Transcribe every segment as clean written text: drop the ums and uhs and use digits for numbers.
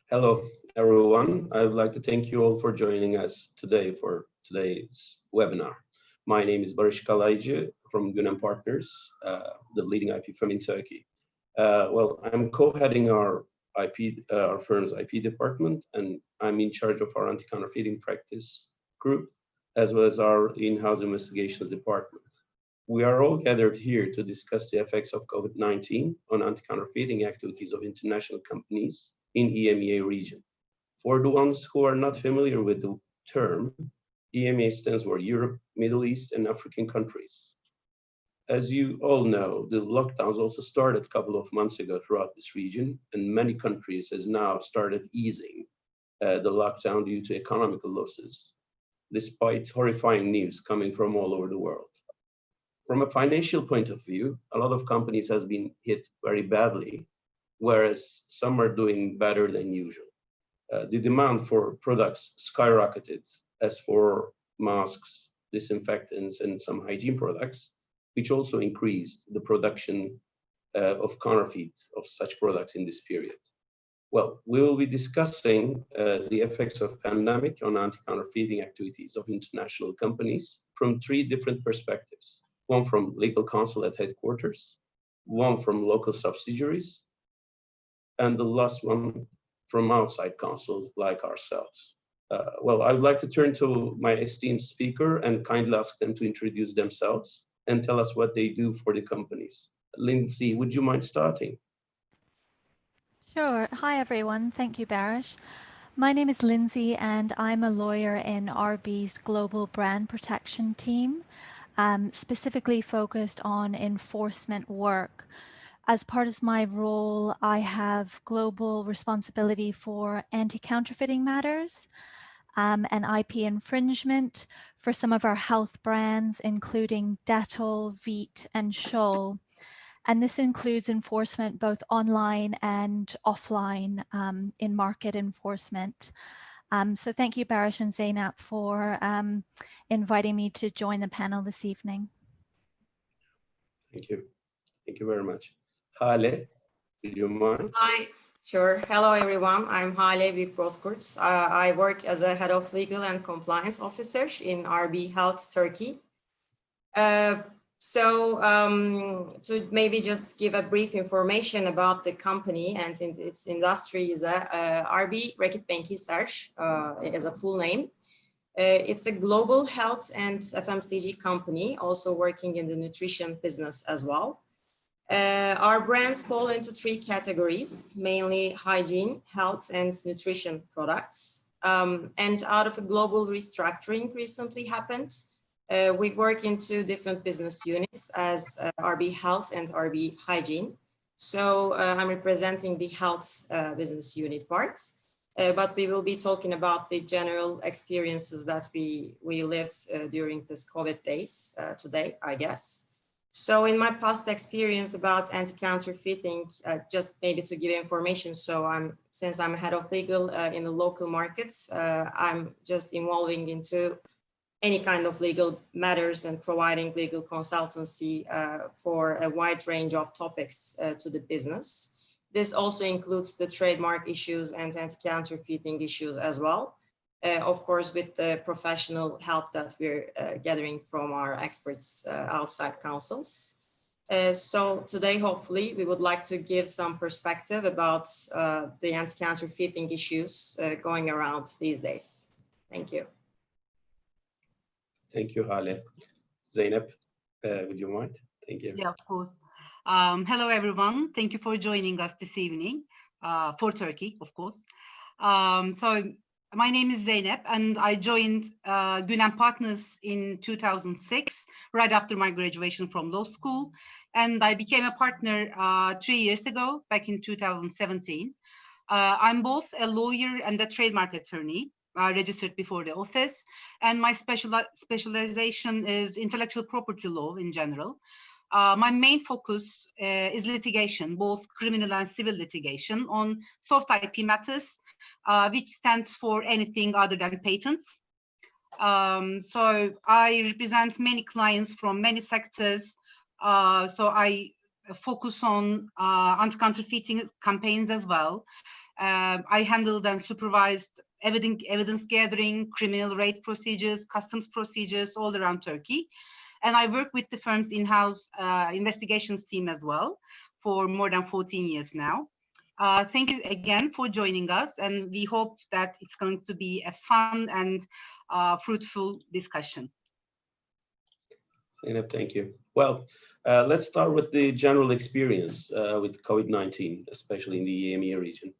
Hello, everyone. I would like to thank you all for joining us today for today's webinar. My name is Barış Kalaycı from Günen Partners, the leading IP firm in Turkey. I'm co-heading our firm's IP department, and I'm in charge of our anti-counterfeiting practice group, as well as our in-house investigations department. We are all gathered here to discuss the effects of COVID-19 on anti-counterfeiting activities of international companies in EMEA region. For the ones who are not familiar with the term, EMEA stands for Europe, Middle East, and African countries. As you all know, the lockdowns also started a couple of months ago throughout this region, and many countries has now started easing the lockdown due to economical losses, despite horrifying news coming from all over the world. From a financial point of view, a lot of companies has been hit very badly, whereas some are doing better than usual. The demand for products skyrocketed, as for masks, disinfectants, and some hygiene products, which also increased the production of counterfeits of such products in this period. Well, we will be discussing the effects of pandemic on anti-counterfeiting activities of international companies from three different perspectives. One from legal counsel at headquarters, one from local subsidiaries, and the last one from outside counsels like ourselves. I would like to turn to my esteemed speaker and kindly ask them to introduce themselves and tell us what they do for the companies. Lindsay, would you mind starting? Sure. Hi, everyone. Thank you, Barish. My name is Lindsay, and I'm a lawyer in RB's Global Brand Protection team, specifically focused on enforcement work. As part of my role, I have global responsibility for anti-counterfeiting matters and IP infringement for some of our health brands, including Dettol, Veet, and Scholl. And this includes enforcement both online and offline in market enforcement. So thank you, Barish and Zeynep, for inviting me to join the panel this evening. Thank you. Thank you very much. Hale, do you mind? Hi, sure. Hello, everyone. I'm Hale Büyükbozkurt. I work as a head of legal and compliance officer in RB Health Turkey. To maybe just give a brief information about the company and its industry is RB Reckitt Benckiser is a full name. It's a global health and FMCG company, also working in the nutrition business as well. Our brands fall into three categories, mainly hygiene, health, and nutrition products. And out of a global restructuring recently happened, we work in two different business units as RB Health and RB Hygiene. So I'm representing the health business unit part, but we will be talking about the general experiences that we lived during this COVID days today, I guess. So in my past experience about anti-counterfeiting, just maybe to give information, so since I'm head of legal in the local markets, I'm just involving into any kind of legal matters and providing legal consultancy for a wide range of topics to the business. This also includes the trademark issues and anti-counterfeiting issues as well. Of course, with the professional help that we're gathering from our experts outside counsels. So today, hopefully, we would like to give some perspective about the anti-counterfeiting issues going around these days. Thank you. Thank you, Hale. Zeynep, would you mind? Thank you. Yeah, of course. Hello, everyone. Thank you for joining us this evening for Turkey, of course. So my name is Zeynep, and I joined Günen Partners in 2006, right after my graduation from law school. And I became a partner 3 years ago, back in 2017. I'm both a lawyer and a trademark attorney, registered before the office. And my specialization is intellectual property law in general. My main focus is litigation, both criminal and civil litigation on soft IP matters, which stands for anything other than patents. So I represent many clients from many sectors. So I focus on anti-counterfeiting campaigns as well. I handled and supervised evidence gathering, criminal raid procedures, customs procedures all around Turkey. And I work with the firm's in-house investigations team as well for more than 14 years now. Thank you again for joining us, and we hope that it's going to be a fun and fruitful discussion. Zainab, thank you. Well, let's start with the general experience with COVID-19, especially in the EMEA region.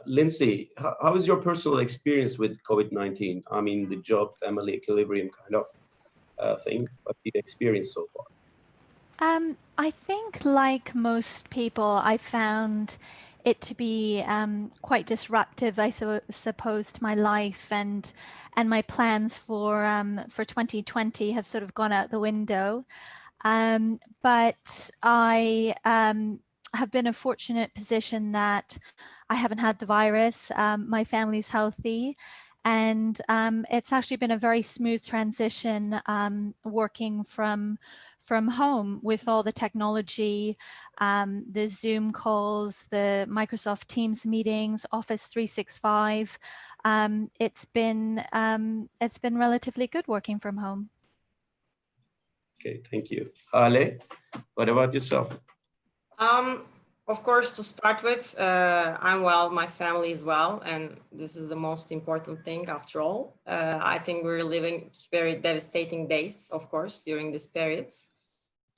Lindsay, how is your personal experience with COVID-19? I mean, the job, family equilibrium kind of thing. What have you experienced so far? I think, like most people, I found it to be quite disruptive, I suppose, to my life, and my plans for 2020 have sort of gone out the window. But I have been in a fortunate position that I haven't had the virus. My family's healthy. And it's actually been a very smooth transition working from home with all the technology, the Zoom calls, the Microsoft Teams meetings, Office 365. It's been relatively good working from home. Okay, thank you. Ale, what about yourself? Of course, to start with, I'm well, my family is well, and this is the most important thing after all. I think we're living very devastating days, of course, during this period.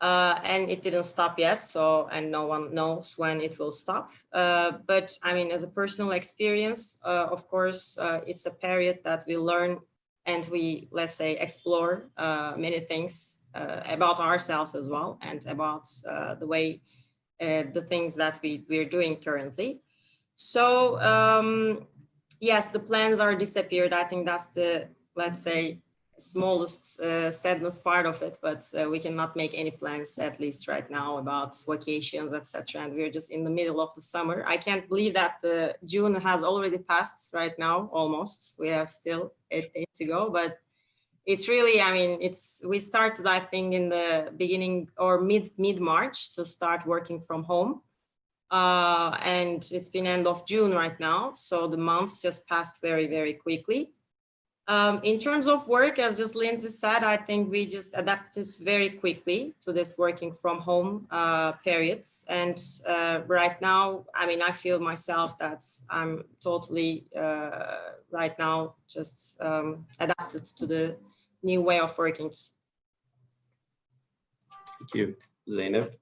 And it didn't stop yet, and no one knows when it will stop. But I mean, as a personal experience, of course, it's a period that we learn and we, let's say, explore many things about ourselves as well, and about the way the things that we're doing currently. So yes, the plans are disappeared. I think that's the, let's say, smallest sadness part of it, but we cannot make any plans, at least right now, about vacations, etc. And we're just in the middle of the summer. I can't believe that June has already passed right now, almost. We have still 8 days to go, but it's really, I mean, we started, I think, in the beginning or mid-March to start working from home. And it's been end of June right now. So the months just passed very, very quickly. In terms of work, as just Lindsay said, I think we just adapted very quickly to this working from home periods. And right now, I mean, I feel myself that I'm totally right now just adapted to the new way of working. Thank you. Zainab?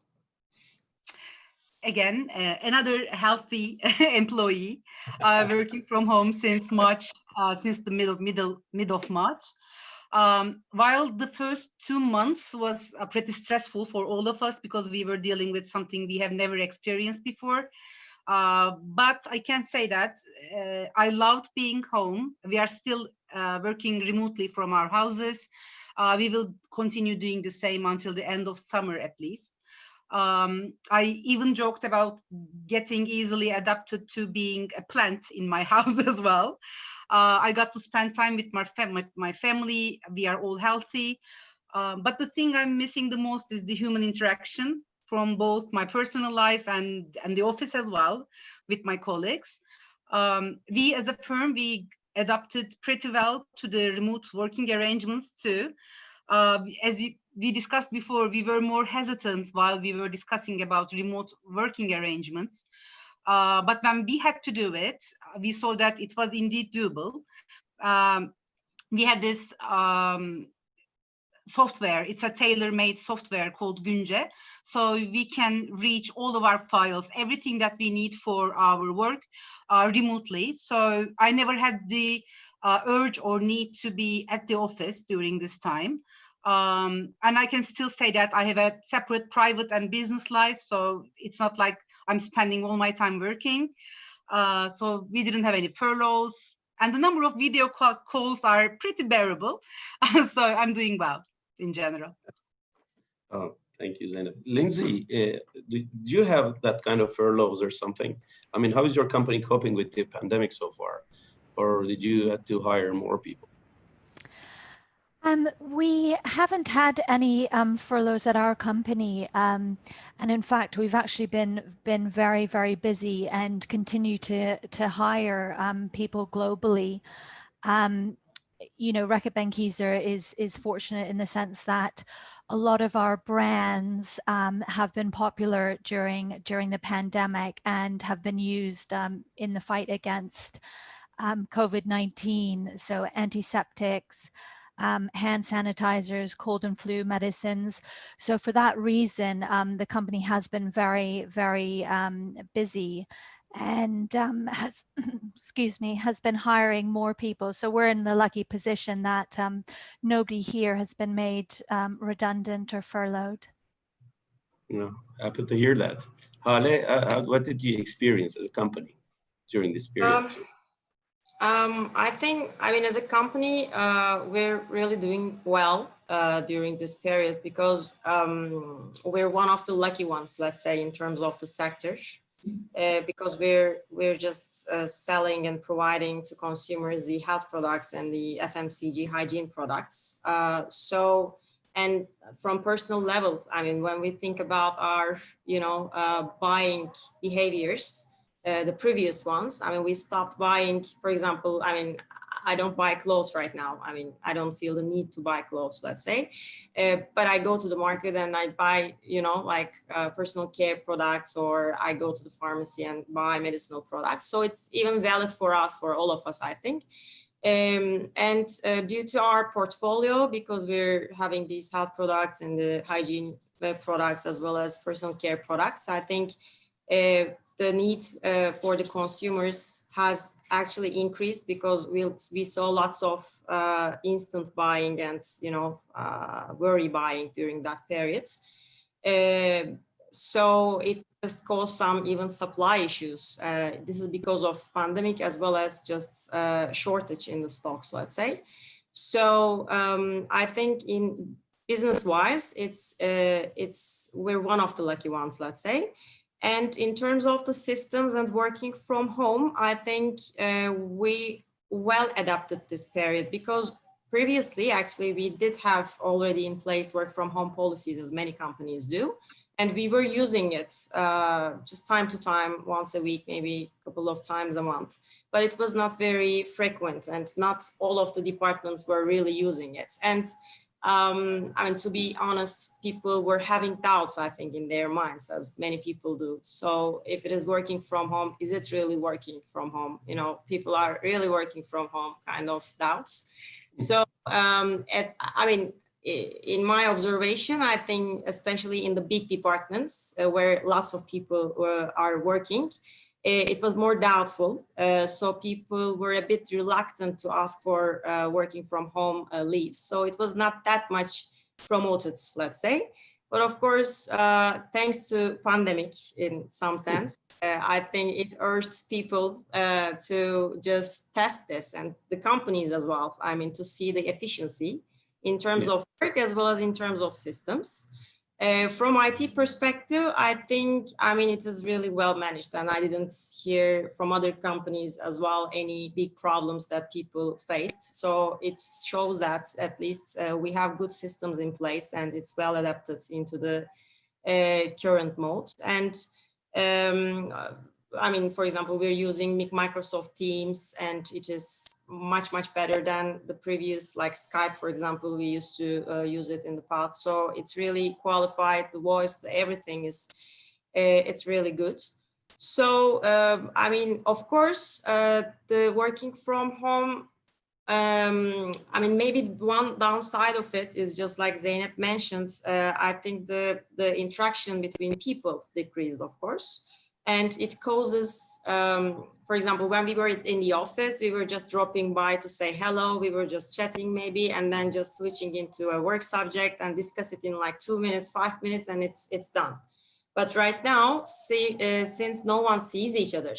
Again, another healthy employee working from home since March, since the mid of March. While the first 2 months was pretty stressful for all of us because we were dealing with something we have never experienced before. But I can say that I loved being home. We are still working remotely from our houses. We will continue doing the same until the end of summer at least. I even joked about getting easily adapted to being a plant in my house as well. I got to spend time with my family. We are all healthy. But the thing I'm missing the most is the human interaction from both my personal life and the office as well with my colleagues. We as a firm, we adapted pretty well to the remote working arrangements too. As we discussed before, we were more hesitant while we were discussing about remote working arrangements. But when we had to do it, we saw that it was indeed doable. We had this software. It's a tailor-made software called Günce. So we can reach all of our files, everything that we need for our work remotely. So I never had the urge or need to be at the office during this time. And I can still say that I have a separate private and business life. So it's not like I'm spending all my time working. So we didn't have any furloughs. And the number of video calls are pretty bearable. So I'm doing well in general. Oh, thank you, Zainab. Lindsay, do you have that kind of furloughs or something? I mean, how is your company coping with the pandemic so far? Or did you have to hire more people? We haven't had any furloughs at our company, and in fact, we've actually been very, very busy and continue to hire people globally. You know, Reckitt Benckiser is fortunate in the sense that a lot of our brands have been popular during the pandemic and have been used in the fight against COVID-19. So antiseptics, hand sanitizers, cold and flu medicines. So for that reason, the company has been very, very busy and has, excuse me, has been hiring more people. So we're in the lucky position that nobody here has been made redundant or furloughed. No, happy to hear that. Hale, what did you experience as a company during this period? I think, as a company, we're really doing well during this period because we're one of the lucky ones, let's say, in terms of the sector, because we're just selling and providing to consumers the health products and the FMCG hygiene products. And from personal levels, when we think about our, buying behaviors, the previous ones, we stopped buying, for example, I don't buy clothes right now. I don't feel the need to buy clothes, let's say, but I go to the market and I buy, personal care products, or I go to the pharmacy and buy medicinal products. So it's even valid for us, for all of us, I think. Due to our portfolio, because we're having these health products and the hygiene products as well as personal care products, I think the need for the consumers has actually increased because we saw lots of instant buying and worry buying during that period. So it just caused some even supply issues. This is because of pandemic as well as just shortage in the stocks, let's say. So I think in business-wise, we're one of the lucky ones, let's say. And in terms of the systems and working from home, I think we well adapted this period because previously, actually, we did have already in place work from home policies, as many companies do. And we were using it just time to time, once a week, maybe a couple of times a month. But it was not very frequent and not all of the departments were really using it. And to be honest, people were having doubts, I think, in their minds, as many people do. So if it is working from home, is it really working from home? People are really working from home, kind of doubts. So, in my observation, I think, especially in the big departments where lots of people are working, it was more doubtful. So people were a bit reluctant to ask for working from home leaves. So it was not that much promoted, let's say. But of course, thanks to pandemic, in some sense, I think it urged people to just test this, and the companies as well, to see the efficiency in terms of work as well as in terms of systems. From IT perspective, I think, it is really well managed, and I didn't hear from other companies as well any big problems that people faced. So it shows that at least we have good systems in place and it's well adapted into the current mode. And for example, we're using Microsoft Teams, and it is much, much better than the previous, like Skype, for example, we used to use it in the past. So it's really qualified, the voice, everything is, it's really good. So, of course, the working from home, maybe one downside of it is just like Zeynep mentioned, I think the interaction between people decreased, of course. And it causes, for example, when we were in the office, we were just dropping by to say hello. We were just chatting maybe, and then just switching into a work subject and discuss it in like 2 minutes, 5 minutes, and it's done. But right now, since no one sees each other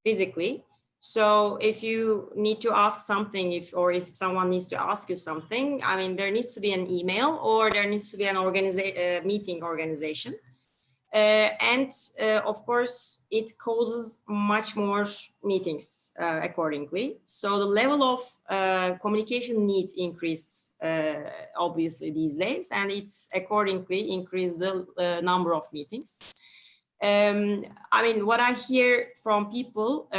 physically, so if you need to ask something, if someone needs to ask you something, there needs to be an email or there needs to be an meeting organization. Of course, it causes much more meetings accordingly. So the level of communication needs increased obviously these days, and it's accordingly increased the number of meetings. I mean, what I hear from people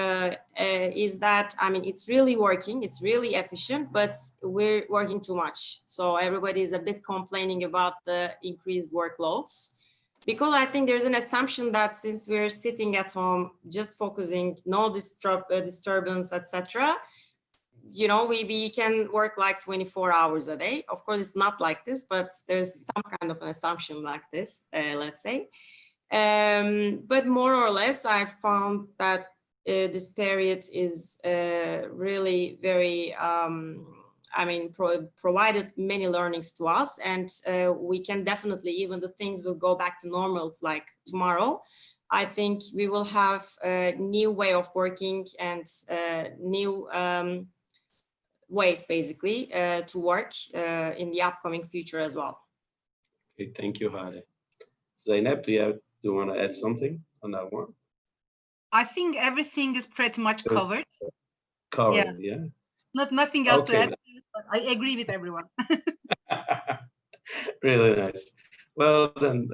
is that, I mean, it's really working, it's really efficient, but we're working too much. So everybody is a bit complaining about the increased workloads. Because I think there's an assumption that since we're sitting at home, just focusing, no disturbance, etc., you know, we can work like 24 hours a day. Of course, it's not like this, but there's some kind of an assumption like this, let's say. But more or less, I found that this period is really very, I mean, provided many learnings to us, and we can definitely, even the things will go back to normal like tomorrow. I think we will have a new way of working and new ways basically to work in the upcoming future as well. Okay, thank you, Hale. Zeynep, do you want to add something on that one? I think everything is pretty much covered. Covered, yeah. Nothing else Okay, to add. But I agree with everyone. really nice. Well then,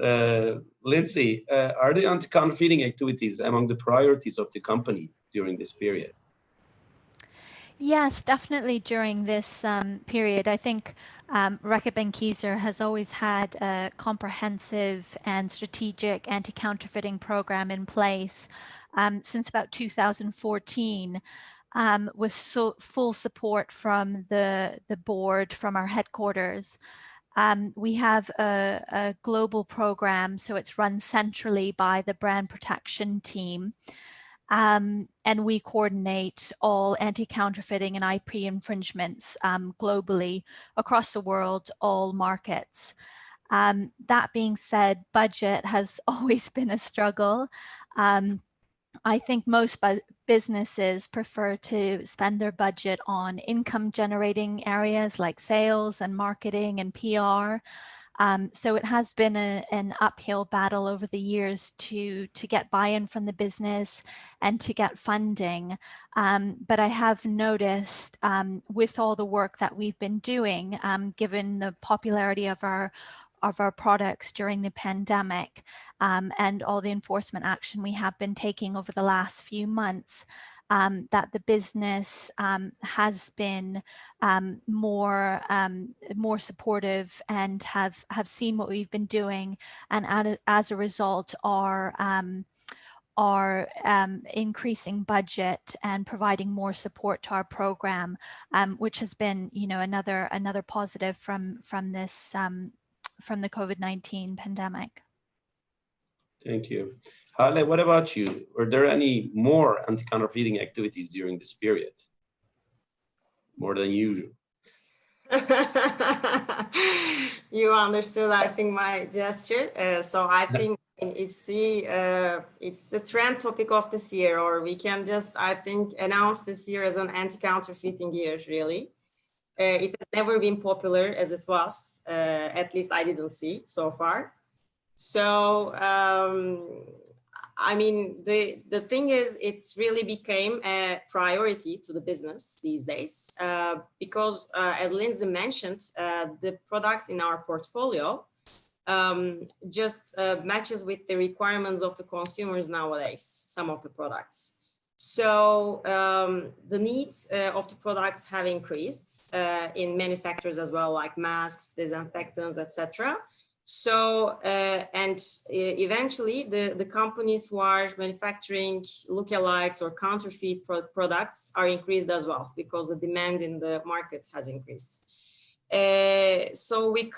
Lindsay, are the anti-counterfeiting activities among the priorities of the company during this period? Yes, definitely during this period. I think Reckitt Benckiser has always had a comprehensive and strategic anti-counterfeiting program in place since about 2014, with full support from the board, from our headquarters. We have a global program, so it's run centrally by the brand protection team. And we coordinate all anti-counterfeiting and IP infringements globally across the world, all markets. That being said, budget has always been a struggle. I think most businesses prefer to spend their budget on income generating areas like sales and marketing and PR. So it has been an uphill battle over the years to get buy-in from the business and to get funding. But I have noticed with all the work that we've been doing, given the popularity of our products during the pandemic and all the enforcement action we have been taking over the last few months, that the business has been more supportive and have seen what we've been doing, and as a result are increasing budget and providing more support to our program, which has been, you know, another positive from this from the COVID-19 pandemic. Thank you. Hale, what about you? Were there any more anti-counterfeiting activities during this period? More than usual? You understood, I think, my gesture. So I think it's the trend topic of this year, or we can just, I think, announce this year as an anti-counterfeiting year, really. It has never been popular as it was, at least I didn't see so far. So, I mean, the thing is, it's really became a priority to the business these days because, as Lindsay mentioned, the products in our portfolio just matches with the requirements of the consumers nowadays, some of the products. So the needs of the products have increased in many sectors as well, like masks, disinfectants, etc. So and eventually the companies who are manufacturing lookalikes or counterfeit products are increased as well, because the demand in the market has increased. So we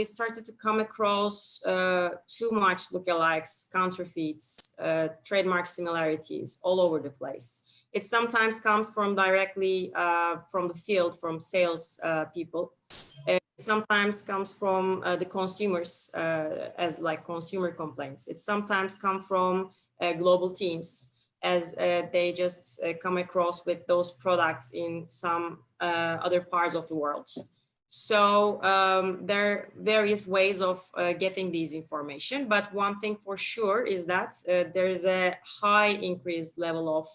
started to come across too much lookalikes, counterfeits, trademark similarities all over the place. It sometimes comes from directly from the field, from sales people. Sometimes comes from the consumers as like consumer complaints. It sometimes comes from global teams as they just come across with those products in some other parts of the world. So there are various ways of getting these information, but one thing for sure is that there is a high increased level of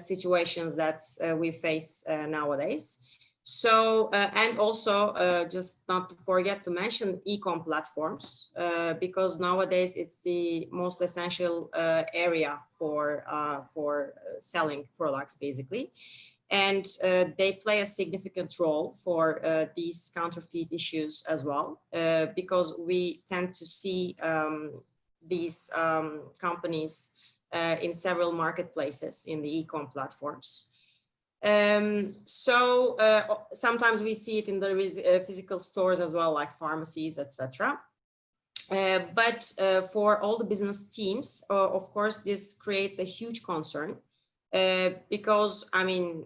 situations that we face nowadays. So, and also just not to forget to mention e-com platforms, because nowadays it's the most essential area for selling products, basically. And they play a significant role for these counterfeit issues as well, because we tend to see these companies in several marketplaces in the e-com platforms. Sometimes we see it in the physical stores as well, like pharmacies, etc. But for all the business teams, of course, this creates a huge concern. Because I mean,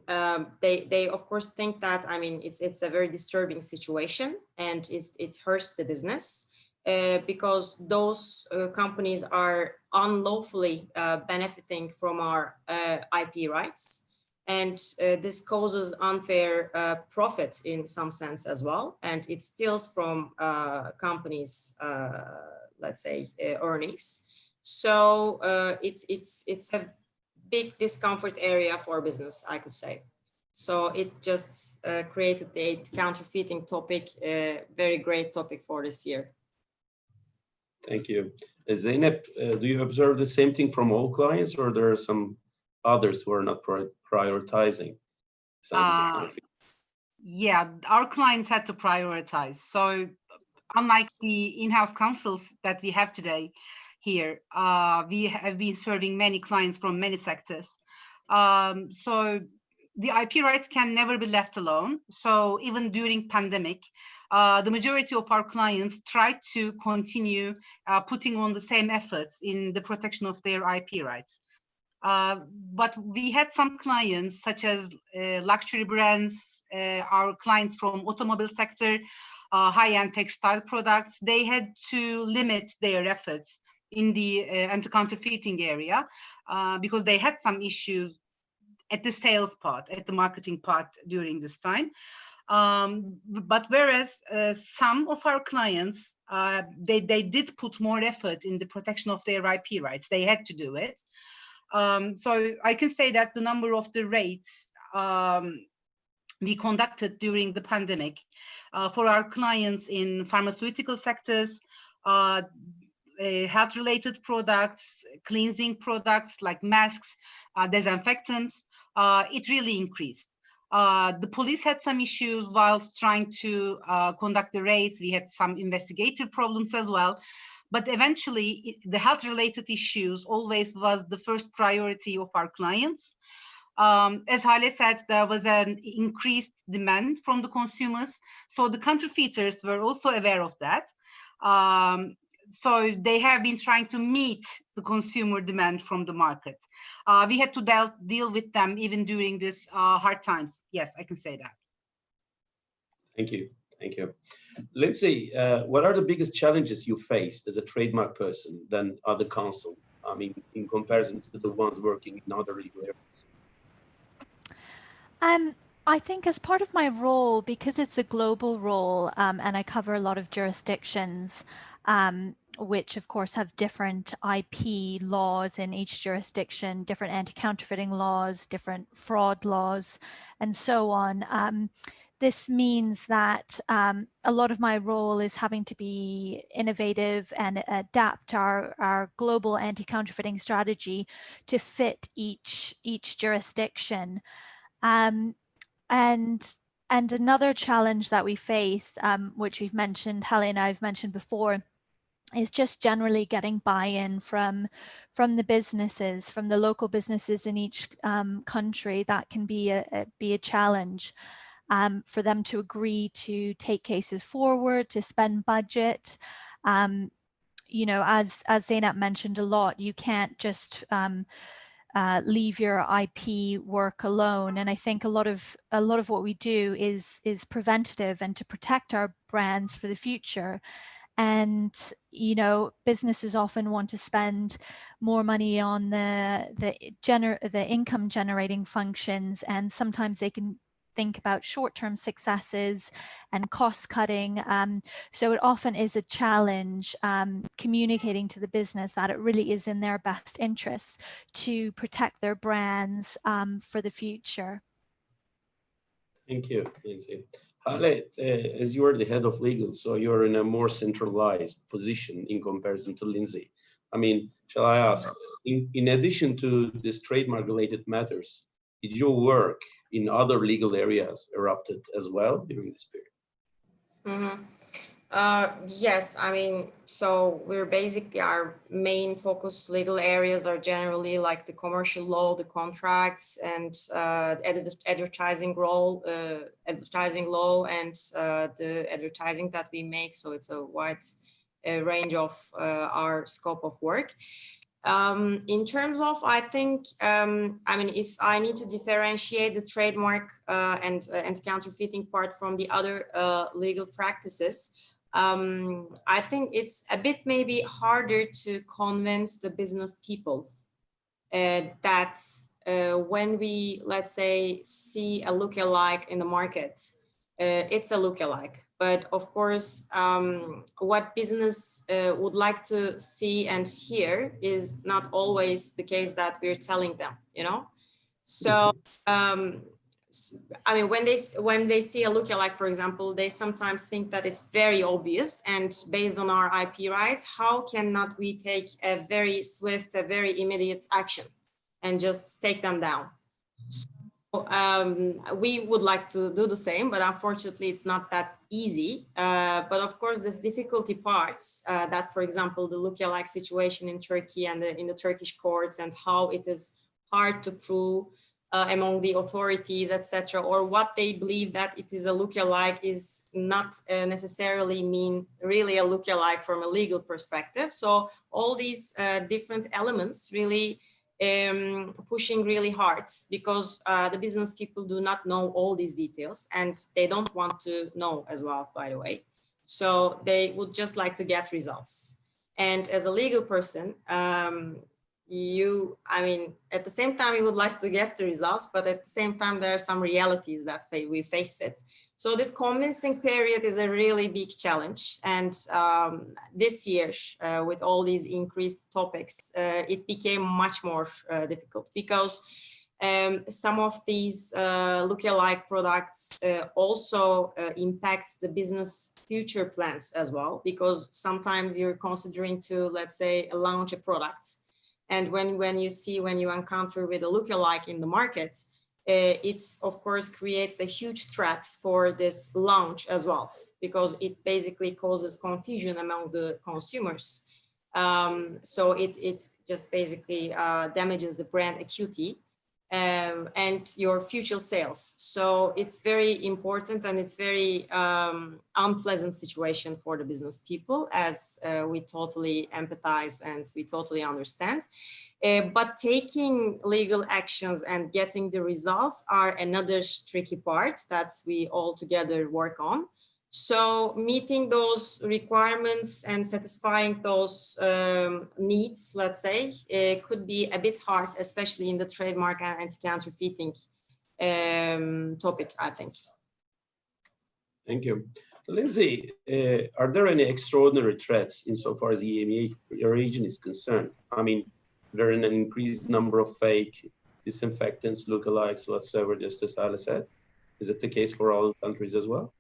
they of course think that, I mean, it's a very disturbing situation, and it hurts the business because those companies are unlawfully benefiting from our IP rights, and this causes unfair profit in some sense as well, and it steals from companies, let's say, earnings. So it's a big discomfort area for business, I could say. So it just created the counterfeiting topic, a very great topic for this year. Thank you. Zeynep, do you observe the same thing from all clients, or there are some others who are not prioritizing scientific counterfeiting? Yeah, our clients had to prioritize. So unlike the in-house counsels that we have today, here, we have been serving many clients from many sectors. So the IP rights can never be left alone. So even during pandemic, the majority of our clients tried to continue putting on the same efforts in the protection of their IP rights. But we had some clients, such as luxury brands, our clients from automobile sector, high-end textile products. They had to limit their efforts in the anti-counterfeiting area because they had some issues at the sales part, at the marketing part during this time. But whereas some of our clients, they did put more effort in the protection of their IP rights. They had to do it. So I can say that the number of the raids we conducted during the pandemic for our clients in pharmaceutical sectors, health-related products, cleansing products like masks, disinfectants, it really increased. The police had some issues whilst trying to conduct the raids. We had some investigative problems as well. But eventually, the health-related issues always was the first priority of our clients. As Hale said, there was an increased demand from the consumers. So the counterfeiters were also aware of that. So they have been trying to meet the consumer demand from the market. We had to deal with them even during this hard times. Yes, I can say that. Thank you. Thank you. Lindsay, what are the biggest challenges you faced as a trademark person than other counsel? I mean, in comparison to the ones working in other legal areas? I think as part of my role, because it's a global role and I cover a lot of jurisdictions, which of course have different IP laws in each jurisdiction, different anti-counterfeiting laws, different fraud laws, and so on. This means that a lot of my role is having to be innovative and adapt our global anti-counterfeiting strategy to fit each jurisdiction. And another challenge that we face, which we've mentioned, Hale and I've mentioned before, is just generally getting buy-in from the businesses, from the local businesses in each country. That can be a challenge for them to agree to take cases forward, to spend budget. You know, as Zeynep mentioned a lot, you can't just leave your IP work alone. And I think a lot of what we do is preventative and to protect our brands for the future. And, you know, businesses often want to spend more money on the income generating functions, and sometimes they can think about short-term successes and cost cutting. So it often is a challenge communicating to the business that it really is in their best interests to protect their brands for the future. Thank you, Lindsay. Hale, as you are the head of legal, so you're in a more centralized position in comparison to Lindsay. I mean, shall I ask, in addition to this trademark-related matters, did your work in other legal areas erupted as well during this period? Mm-hmm. Yes, I mean, so we're basically, our main focus legal areas are generally like the commercial law, the contracts, and advertising role, advertising law, and the advertising that we make. So it's a wide range of our scope of work. In terms of, I think, I mean, if I need to differentiate the trademark and anti-counterfeiting part from the other legal practices, I think it's a bit maybe harder to convince the business people that when we, let's say, see a lookalike in the market, it's a lookalike. But of course, what business would like to see and hear is not always the case that we're telling them, you know? So, I mean, when they see a lookalike, for example, they sometimes think that it's very obvious, and based on our IP rights, how cannot we take a very swift, a very immediate action and just take them down? We would like to do the same, but unfortunately it's not that easy. But of course, there's difficulty parts that, for example, the lookalike situation in Turkey and in the Turkish courts, and how it is hard to prove among the authorities, etc., or what they believe that it is a lookalike is not necessarily mean really a lookalike from a legal perspective. So all these different elements really pushing really hard, because the business people do not know all these details, and they don't want to know as well, by the way. So they would just like to get results. And as a legal person, I mean, at the same time, you would like to get the results, but at the same time, there are some realities that we face with. So this convincing period is a really big challenge. And this year, with all these increased topics, it became much more difficult, because some of these lookalike products also impact the business future plans as well, because sometimes you're considering to, let's say, launch a product. And when you encounter with a lookalike in the market, it of course creates a huge threat for this launch as well, because it basically causes confusion among the consumers. So it just basically damages the brand equity and your future sales. So it's very important, and it's very unpleasant situation for the business people, as we totally empathize and we totally understand. But taking legal actions and getting the results are another tricky part that we all together work on. So meeting those requirements and satisfying those needs, let's say, could be a bit hard, especially in the trademark and anti-counterfeiting topic, I think. Thank you. Lindsay, are there any extraordinary threats insofar as the EMEA region is concerned? I mean, there are an increased number of fake disinfectants, lookalikes, whatsoever, just as Hale said. Is it the case for all countries as well?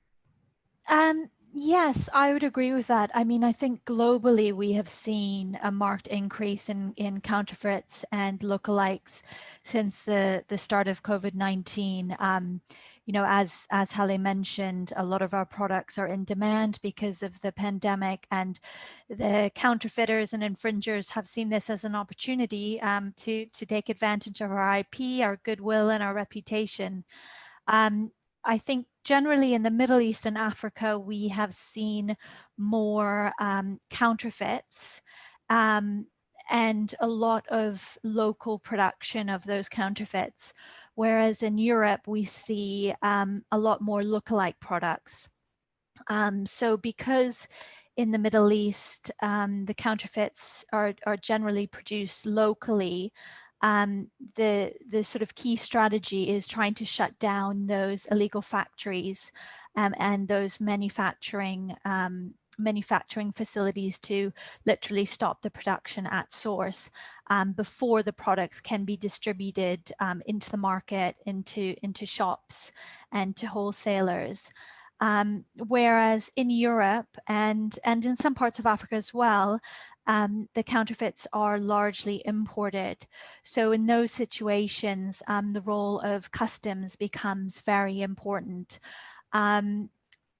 Yes, I would agree with that. I mean, I think globally we have seen a marked increase in counterfeits and lookalikes since the start of COVID-19. You know, as Hale mentioned, a lot of our products are in demand because of the pandemic, and the counterfeiters and infringers have seen this as an opportunity to take advantage of our IP, our goodwill, and our reputation. I think generally in the Middle East and Africa, we have seen more counterfeits and a lot of local production of those counterfeits. Whereas in Europe, we see a lot more lookalike products. So because in the Middle East, the counterfeits are generally produced locally, the sort of key strategy is trying to shut down those illegal factories and those manufacturing facilities to literally stop the production at source before the products can be distributed into the market, into shops and to wholesalers. Whereas in Europe and in some parts of Africa as well, the counterfeits are largely imported. So in those situations, the role of customs becomes very important.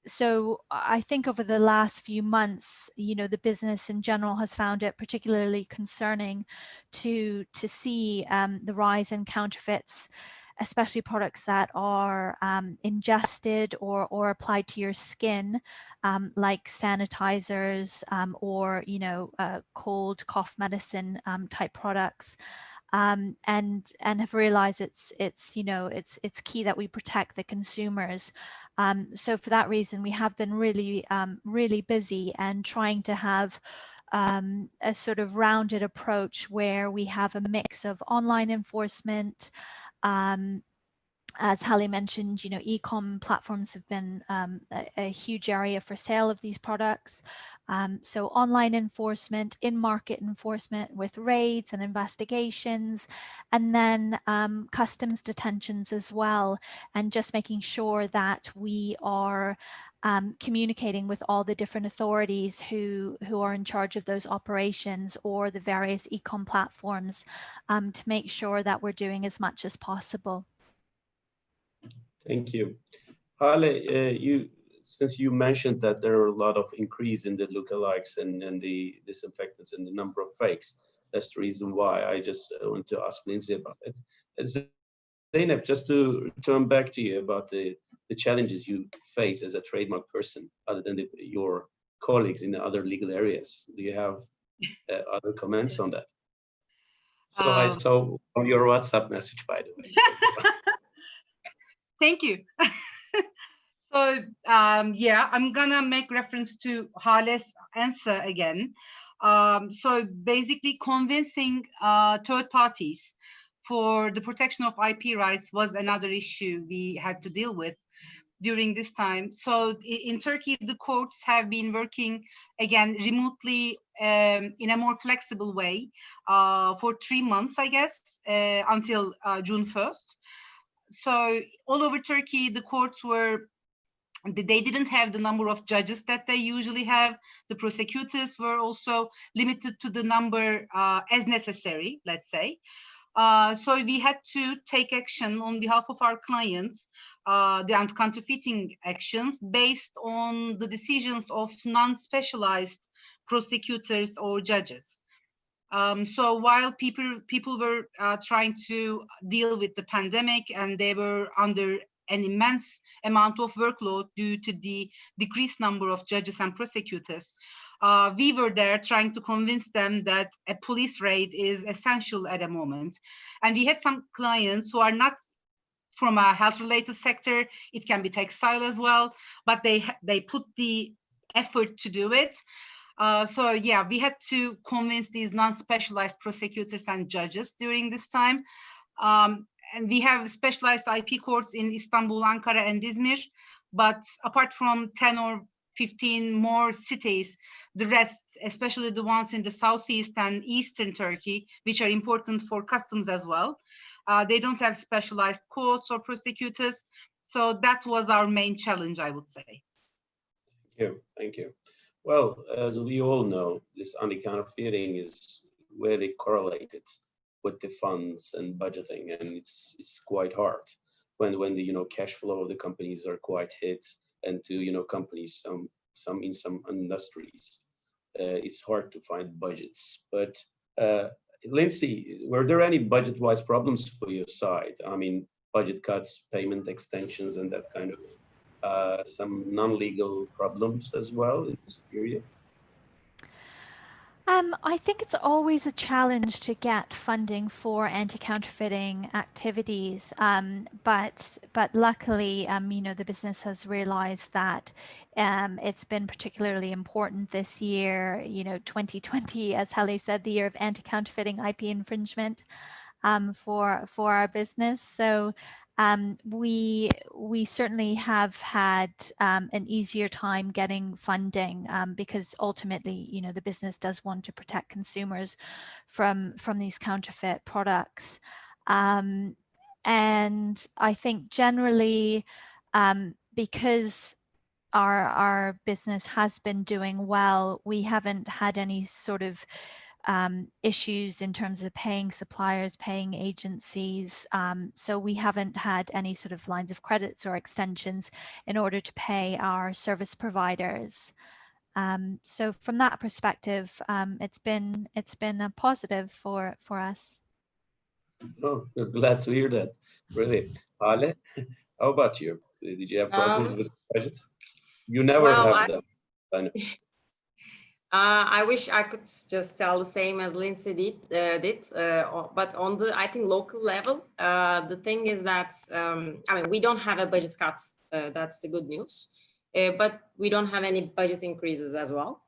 So I think over the last few months, the business in general has found it particularly concerning to see the rise in counterfeits, especially products that are ingested or applied to your skin, like sanitizers or cold cough medicine type products. And have realized it's key that we protect the consumers. So for that reason, we have been really busy and trying to have a sort of rounded approach where we have a mix of online enforcement. As Hallie mentioned, e-com platforms have been a huge area for sale of these products. So online enforcement, in-market enforcement with raids and investigations, and then customs detentions as well, and just making sure that we are communicating with all the different authorities who are in charge of those operations or the various e-com platforms to make sure that we're doing as much as possible. Thank you. Hale, since you mentioned that there are a lot of increase in the lookalikes and the disinfectants and the number of fakes, that's the reason why I just want to ask Lindsay about it. Zeynep, just to return back to you about the challenges you face as a trademark person, other than your colleagues in the other legal areas. Do you have other comments on that? So I saw on your WhatsApp message, by the way. Thank you. So yeah, I'm gonna make reference to Hale's answer again. So basically convincing third parties for the protection of IP rights was another issue we had to deal with during this time. So in Turkey, the courts have been working again remotely in a more flexible way for 3 months, I guess, until June 1st. So all over Turkey, the courts they didn't have the number of judges that they usually have. The prosecutors were also limited to the number as necessary, let's say. So we had to take action on behalf of our clients, the anti-counterfeiting actions based on the decisions of non-specialized prosecutors or judges. So while people were trying to deal with the pandemic and they were under an immense amount of workload due to the decreased number of judges and prosecutors, we were there trying to convince them that a police raid is essential at a moment. And we had some clients who are not from a health-related sector. It can be textile as well, but they put the effort to do it. So yeah, we had to convince these non-specialized prosecutors and judges during this time. And we have specialized IP courts in Istanbul, Ankara, and Izmir. But apart from 10 or 15 more cities, the rest, especially the ones in the southeast and eastern Turkey, which are important for customs as well, they don't have specialized courts or prosecutors. So that was our main challenge, I would say. Thank you. Well, as we all know, this anti-counterfeiting is very correlated with the funds and budgeting, and it's quite hard when the cash flow of the companies are quite hit, and to companies some in some industries, it's hard to find budgets. But Lindsay, were there any budget-wise problems for your side? I mean, budget cuts, payment extensions, and that kind of some non-legal problems as well in this period? I think it's always a challenge to get funding for anti-counterfeiting activities, but luckily, the business has realized that it's been particularly important this year. 2020, as Hallie said, the year of anti-counterfeiting IP infringement. for our business. So we certainly have had an easier time getting funding because ultimately, you know, the business does want to protect consumers from these counterfeit products. And I think generally, because our business has been doing well, we haven't had any sort of issues in terms of paying suppliers, paying agencies. So we haven't had any sort of lines of credits or extensions in order to pay our service providers. So from that perspective, it's been a positive for us. Oh, glad to hear that. Really. Ale, how about you? Did you have problems with the budget? You never Well, have them. I know. I wish I could just tell the same as Lindsay did. But on the, I think, local level, the thing is that, I mean, we don't have a budget cut. That's the good news. But we don't have any budget increases as well.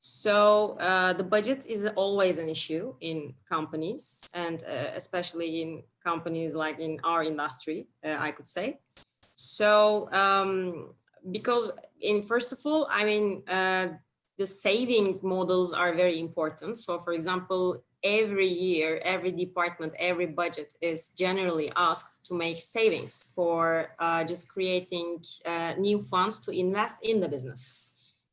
So the budget is always an issue in companies, and especially in companies like in our industry, I could say. So because first of all, I mean, the saving models are very important. So for example, every year, every department, every budget is generally asked to make savings for just creating new funds to invest in the business,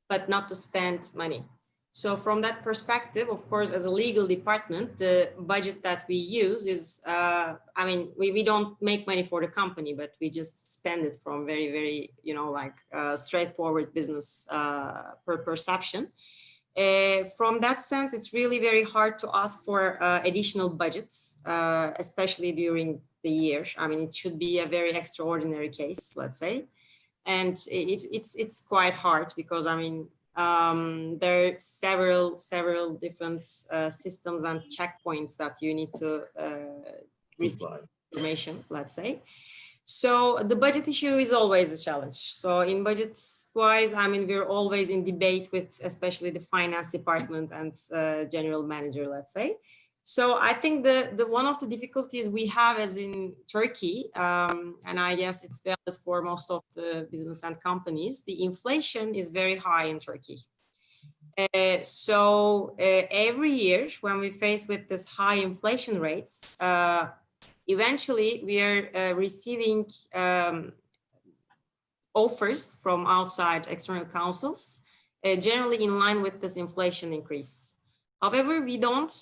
but not to spend money. So from that perspective, of course, as a legal department, the budget that we use is, I mean, we don't make money for the company, but we just spend it from very, very, you know, like straightforward business perception. From that sense, it's really very hard to ask for additional budgets, especially during the year. I mean, it should be a very extraordinary case, let's say. And it's quite hard because, I mean, there are several different systems and checkpoints that you need to receive information, let's say. So the budget issue is always a challenge. So in budgets wise, I mean, we're always in debate with especially the finance department and general manager, let's say. So I think the one of the difficulties we have as in Turkey, and I guess it's valid for most of the business and companies, the inflation is very high in Turkey. So every year when we face with this high inflation rates, eventually we are receiving offers from outside external counsels, generally in line with this inflation increase. However, we don't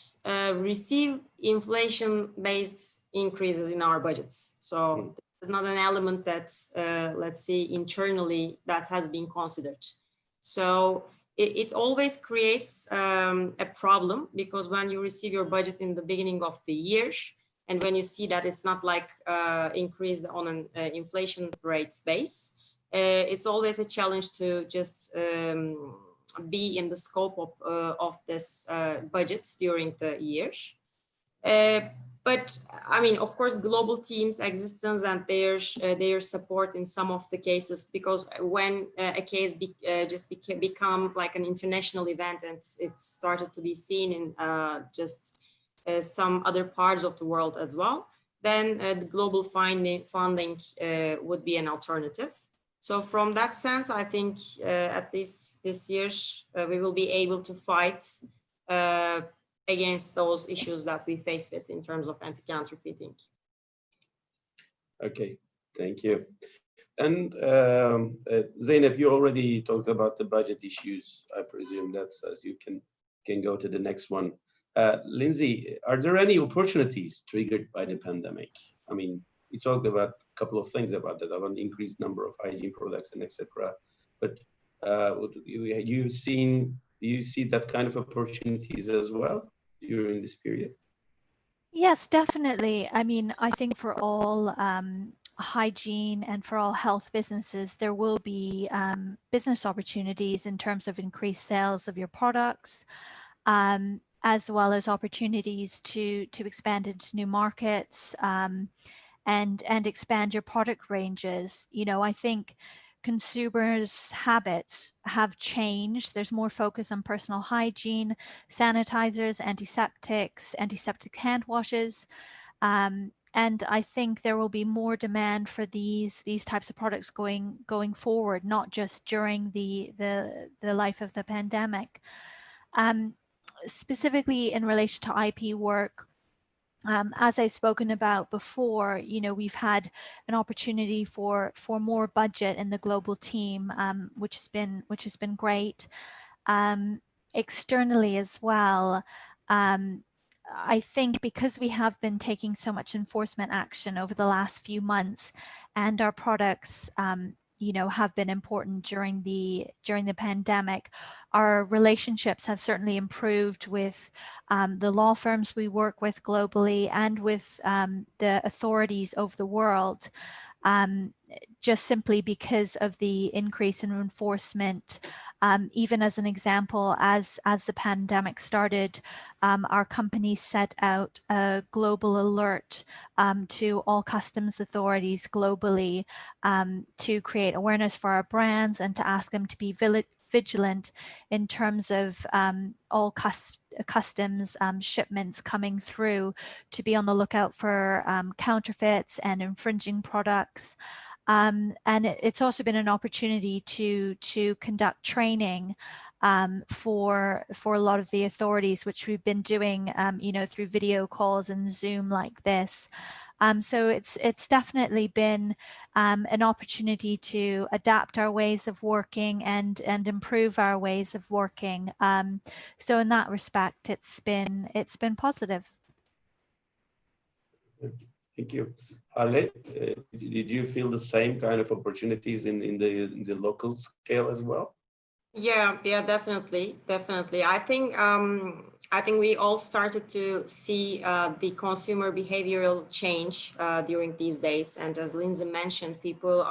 receive inflation-based increases in our budgets. So it's not an element that, let's say, internally that has been considered. So it always creates a problem, because when you receive your budget in the beginning of the year, and when you see that it's not like increased on an inflation rate base, it's always a challenge to just be in the scope of this budgets during the year. But I mean, of course, global teams' existence and their support in some of the cases, because when a case become like an international event and it started to be seen in just some other parts of the world as well, then the global funding would be an alternative. So from that sense, I think at least this year, we will be able to fight against those issues that we face with in terms of anti-counterfeiting. Okay, thank you. And Zeynep, you already talked about the budget issues. I presume that's as you can go to the next one. Lindsay, are there any opportunities triggered by the pandemic? I mean, we talked about a couple of things about that, about an increased number of hygiene products and etc. But do you see that kind of opportunities as well during this period? Yes, definitely. I mean, I think for all hygiene and for all health businesses, there will be business opportunities in terms of increased sales of your products, as well as opportunities to expand into new markets and expand your product ranges. You know, I think consumers' habits have changed. There's more focus on personal hygiene, sanitizers, antiseptic hand washes. And I think there will be more demand for these types of products going forward, not just during the life of the pandemic. Specifically in relation to IP work, as I've spoken about before, you know, we've had an opportunity for more budget in the global team, which has been great. Externally as well, I think because we have been taking so much enforcement action over the last few months, and our products, you know, have been important during the pandemic, our relationships have certainly improved with the law firms we work with globally and with the authorities over the world. Just simply because of the increase in enforcement. Even as an example, as the pandemic started, our company set out a global alert to all customs authorities globally to create awareness for our brands and to ask them to be vigilant in terms of all customs shipments coming through, to be on the lookout for counterfeits and infringing products. And it's also been an opportunity to conduct training for a lot of the authorities, which we've been doing, you know, through video calls and Zoom like this. So it's definitely been an opportunity to adapt our ways of working and improve our ways of working. So in that respect, it's been positive. Thank you. Ale, did you feel the same kind of opportunities in the local scale as well? Yeah, definitely. I think we all started to see the consumer behavioral change during these days, and as Lindsay mentioned, people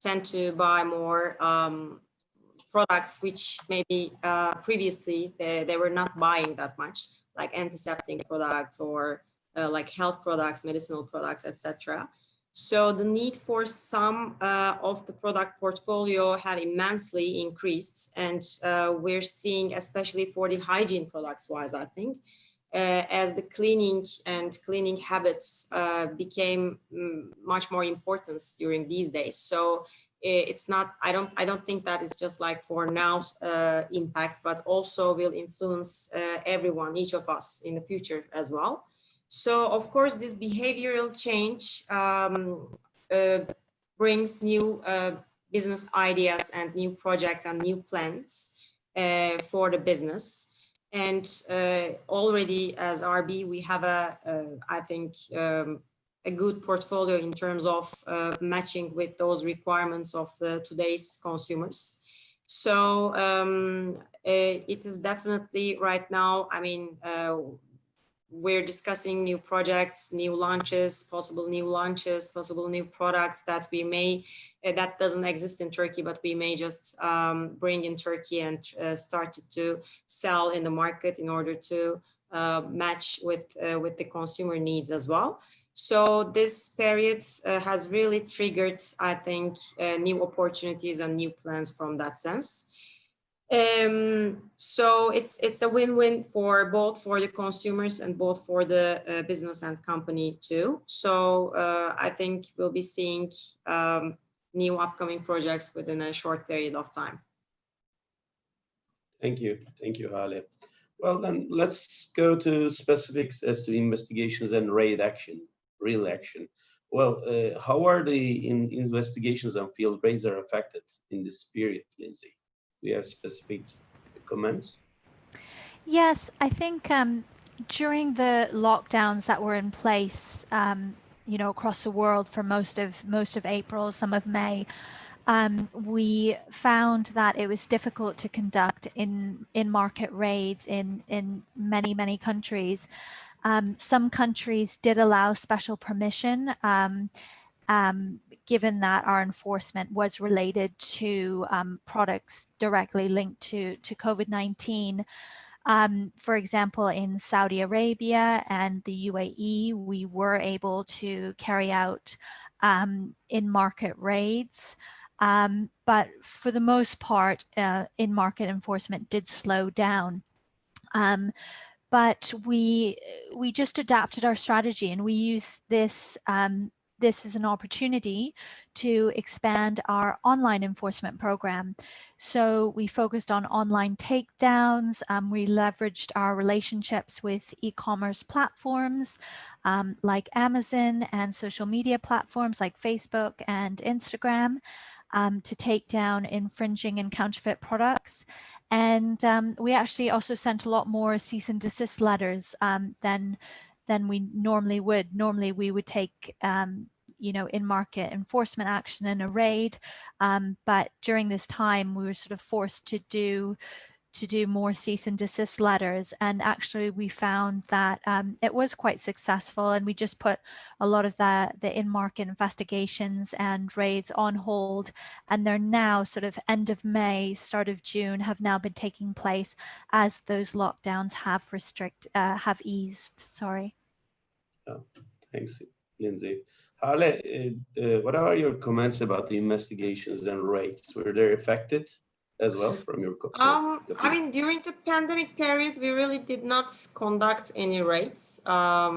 tend to buy more products which maybe previously they were not buying that much, like antiseptic products or like health products, medicinal products, etc. So the need for some of the product portfolio have immensely increased, and we're seeing, especially for the hygiene products wise, I think, as the cleaning habits became much more important during these days. So it's not, I don't think that is just like for now's impact, but also will influence everyone, each of us in the future as well. So of course, this behavioral change brings new business ideas and new projects and new plans for the business. And already as RB, we have I think, a good portfolio in terms of matching with those requirements of today's consumers. So it is definitely right now, I mean, we're discussing new projects, new launches, possible new products that we may, that doesn't exist in Turkey, but we may just bring in Turkey and start to sell in the market in order to match with the consumer needs as well. So this period has really triggered, I think, new opportunities and new plans from that sense. So it's a win-win for both for the consumers and both for the business and company too. So I think we'll be seeing new upcoming projects within a short period of time. Thank you, Hale. Well, then let's go to specifics as to investigations and real action. Well, how are the investigations and field raids are affected in this period, Lindsay? We have specific comments? Yes, I think during the lockdowns that were in place, you know, across the world for most of April, some of May, we found that it was difficult to conduct in-market raids in many countries. Some countries did allow special permission, given that our enforcement was related to products directly linked to COVID-19. For example, in Saudi Arabia and the UAE, we were able to carry out in-market raids. But for the most part, in-market enforcement did slow down. but we just adapted our strategy, and we use this this is an opportunity to expand our online enforcement program. So we focused on online takedowns. We leveraged our relationships with e-commerce platforms like Amazon and social media platforms like Facebook and Instagram to take down infringing and counterfeit products. And we actually also sent a lot more cease and desist letters than we normally would. Normally we would take you know, in-market enforcement action in a raid, but during this time we were sort of forced to do more cease and desist letters. And actually we found that it was quite successful, and we just put a lot of the in-market investigations and raids on hold, and they're now sort of end of May, start of June have now been taking place as those lockdowns have eased. Sorry. Oh, thanks, Lindsay. Hale, what are your comments about the investigations and raids? Were they affected as well from your I mean, during the pandemic period, we really did not conduct any raids. I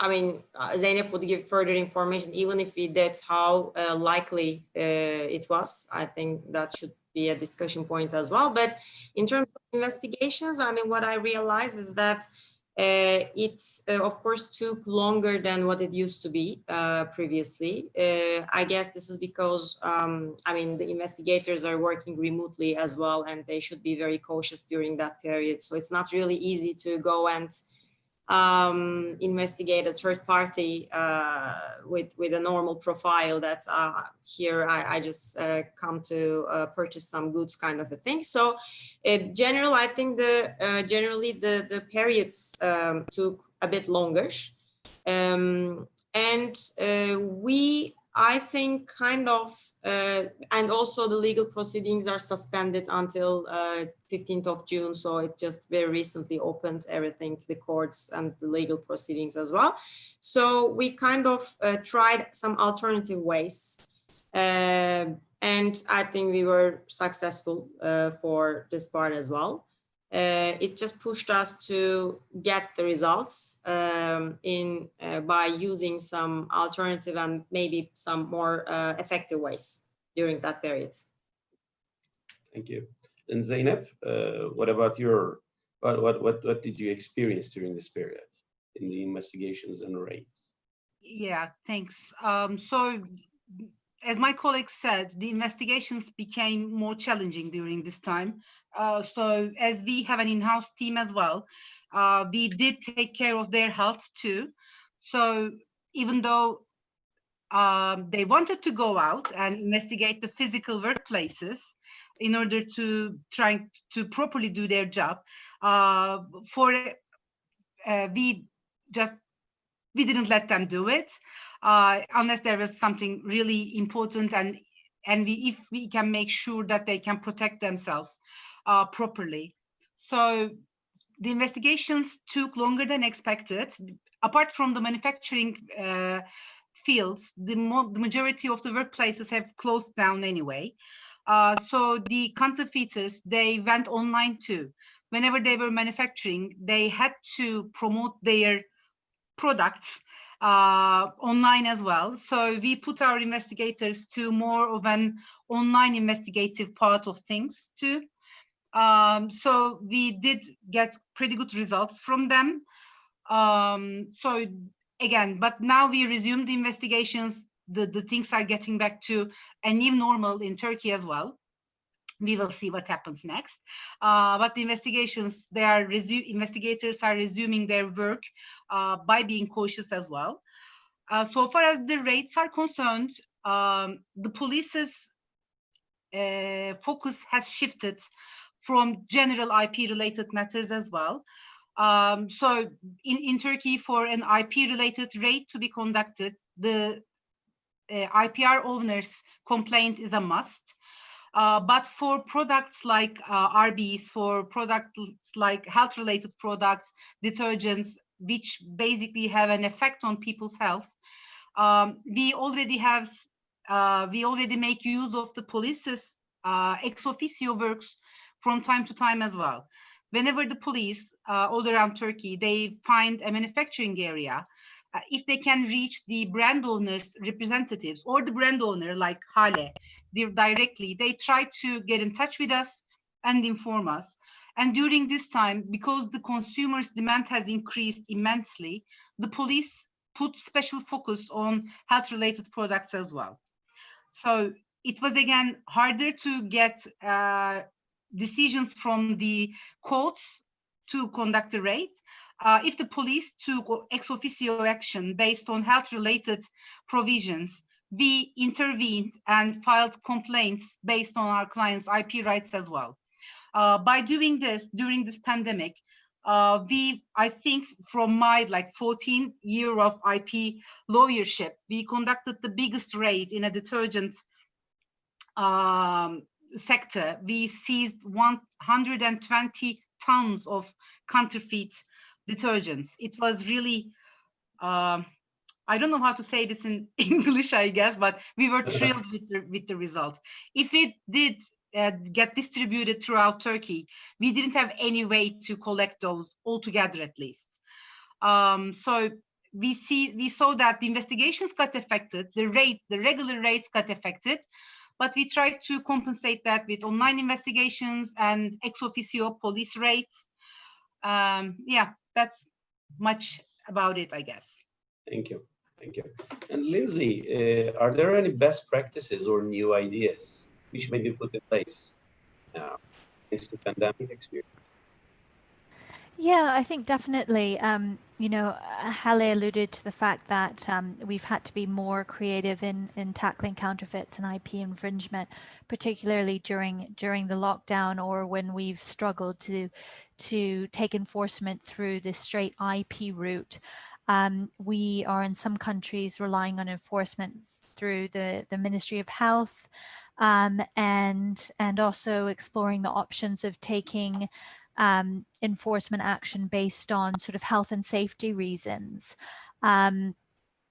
mean, Zeynep would give further information, even if we did, how likely it was. I think that should be a discussion point as well. But in terms of investigations, I mean, what I realized is that it, of course, took longer than what it used to be previously. I guess this is because, I mean, the investigators are working remotely as well, and they should be very cautious during that period. So it's not really easy to go and investigate a third party with a normal profile that here I just come to purchase some goods kind of a thing. So in general, I think generally the periods took a bit longer. I think kind of, and also the legal proceedings are suspended until 15th of June. So it just very recently opened everything, the courts and the legal proceedings as well. So we kind of tried some alternative ways. And I think we were successful for this part as well. It just pushed us to get the results by using some alternative and maybe some more effective ways during that period. Thank you. And Zeynep, what about what did you experience during this period in the investigations and raids? Yeah, thanks. So as my colleague said, the investigations became more challenging during this time. So as we have an in-house team as well, we did take care of their health too. So even though they wanted to go out and investigate the physical workplaces in order to try to properly do their job, we didn't let them do it unless there was something really important, and if we can make sure that they can protect themselves properly. So the investigations took longer than expected. Apart from the manufacturing fields, the majority of the workplaces have closed down anyway. So the counterfeiters, they went online too. Whenever they were manufacturing, they had to promote their products online as well. So we put our investigators to more of an online investigative part of things too. So we did get pretty good results from them. So again, but now we resumed the investigations. The things are getting back to a new normal in Turkey as well. We will see what happens next. But the investigations, investigators are resuming their work by being cautious as well. So far as the raids are concerned, the police's focus has shifted from general IP-related matters as well. So in Turkey, for an IP-related raid to be conducted, the IPR owner's complaint is a must. But for products like RBs, for products like health-related products, detergents, which basically have an effect on people's health, we already make use of the police's ex officio works from time to time as well. whenever the police all around Turkey, they find a manufacturing area, if they can reach the brand owner's representatives or the brand owner like Hale directly, they try to get in touch with us and inform us. And during this time, because the consumers' demand has increased immensely, the police put special focus on health-related products as well. So it was again harder to get decisions from the courts to conduct the raid. If the police took ex officio action based on health-related provisions, we intervened and filed complaints based on our clients' IP rights as well. By doing this during this pandemic, I think from my 14 year of IP lawyership, we conducted the biggest raid in a detergent sector. We seized 120 tons of counterfeit detergents. It was really, I don't know how to say this in English, I guess, but we were thrilled with the results. If it did get distributed throughout Turkey, we didn't have any way to collect those altogether, at least. So we saw that the investigations got affected, the regular raids got affected, but we tried to compensate that with online investigations and ex officio police raids. Yeah, that's much about it, I guess. Thank you. Thank you. And Lindsay, are there any best practices or new ideas which may be put in place thanks to pandemic experience? Yeah, I think definitely. You know, Halle alluded to the fact that we've had to be more creative in tackling counterfeits and IP infringement, particularly during the lockdown or when we've struggled to take enforcement through the straight IP route. We are in some countries relying on enforcement through the Ministry of Health, and also exploring the options of taking enforcement action based on sort of health and safety reasons.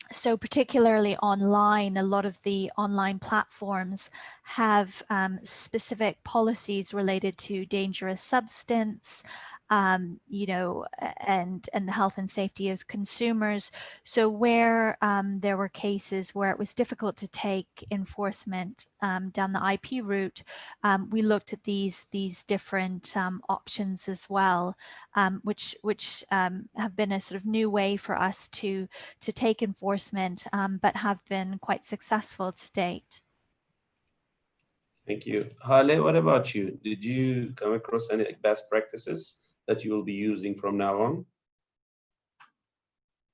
So particularly online, a lot of the online platforms have specific policies related to dangerous substance, you know, and the health and safety of consumers. So where there were cases where it was difficult to take enforcement down the IP route, we looked at these different options as well, which have been a sort of new way for us to take enforcement, but have been quite successful to date. Thank you. Hale, what about you? Did you come across any best practices that you will be using from now on?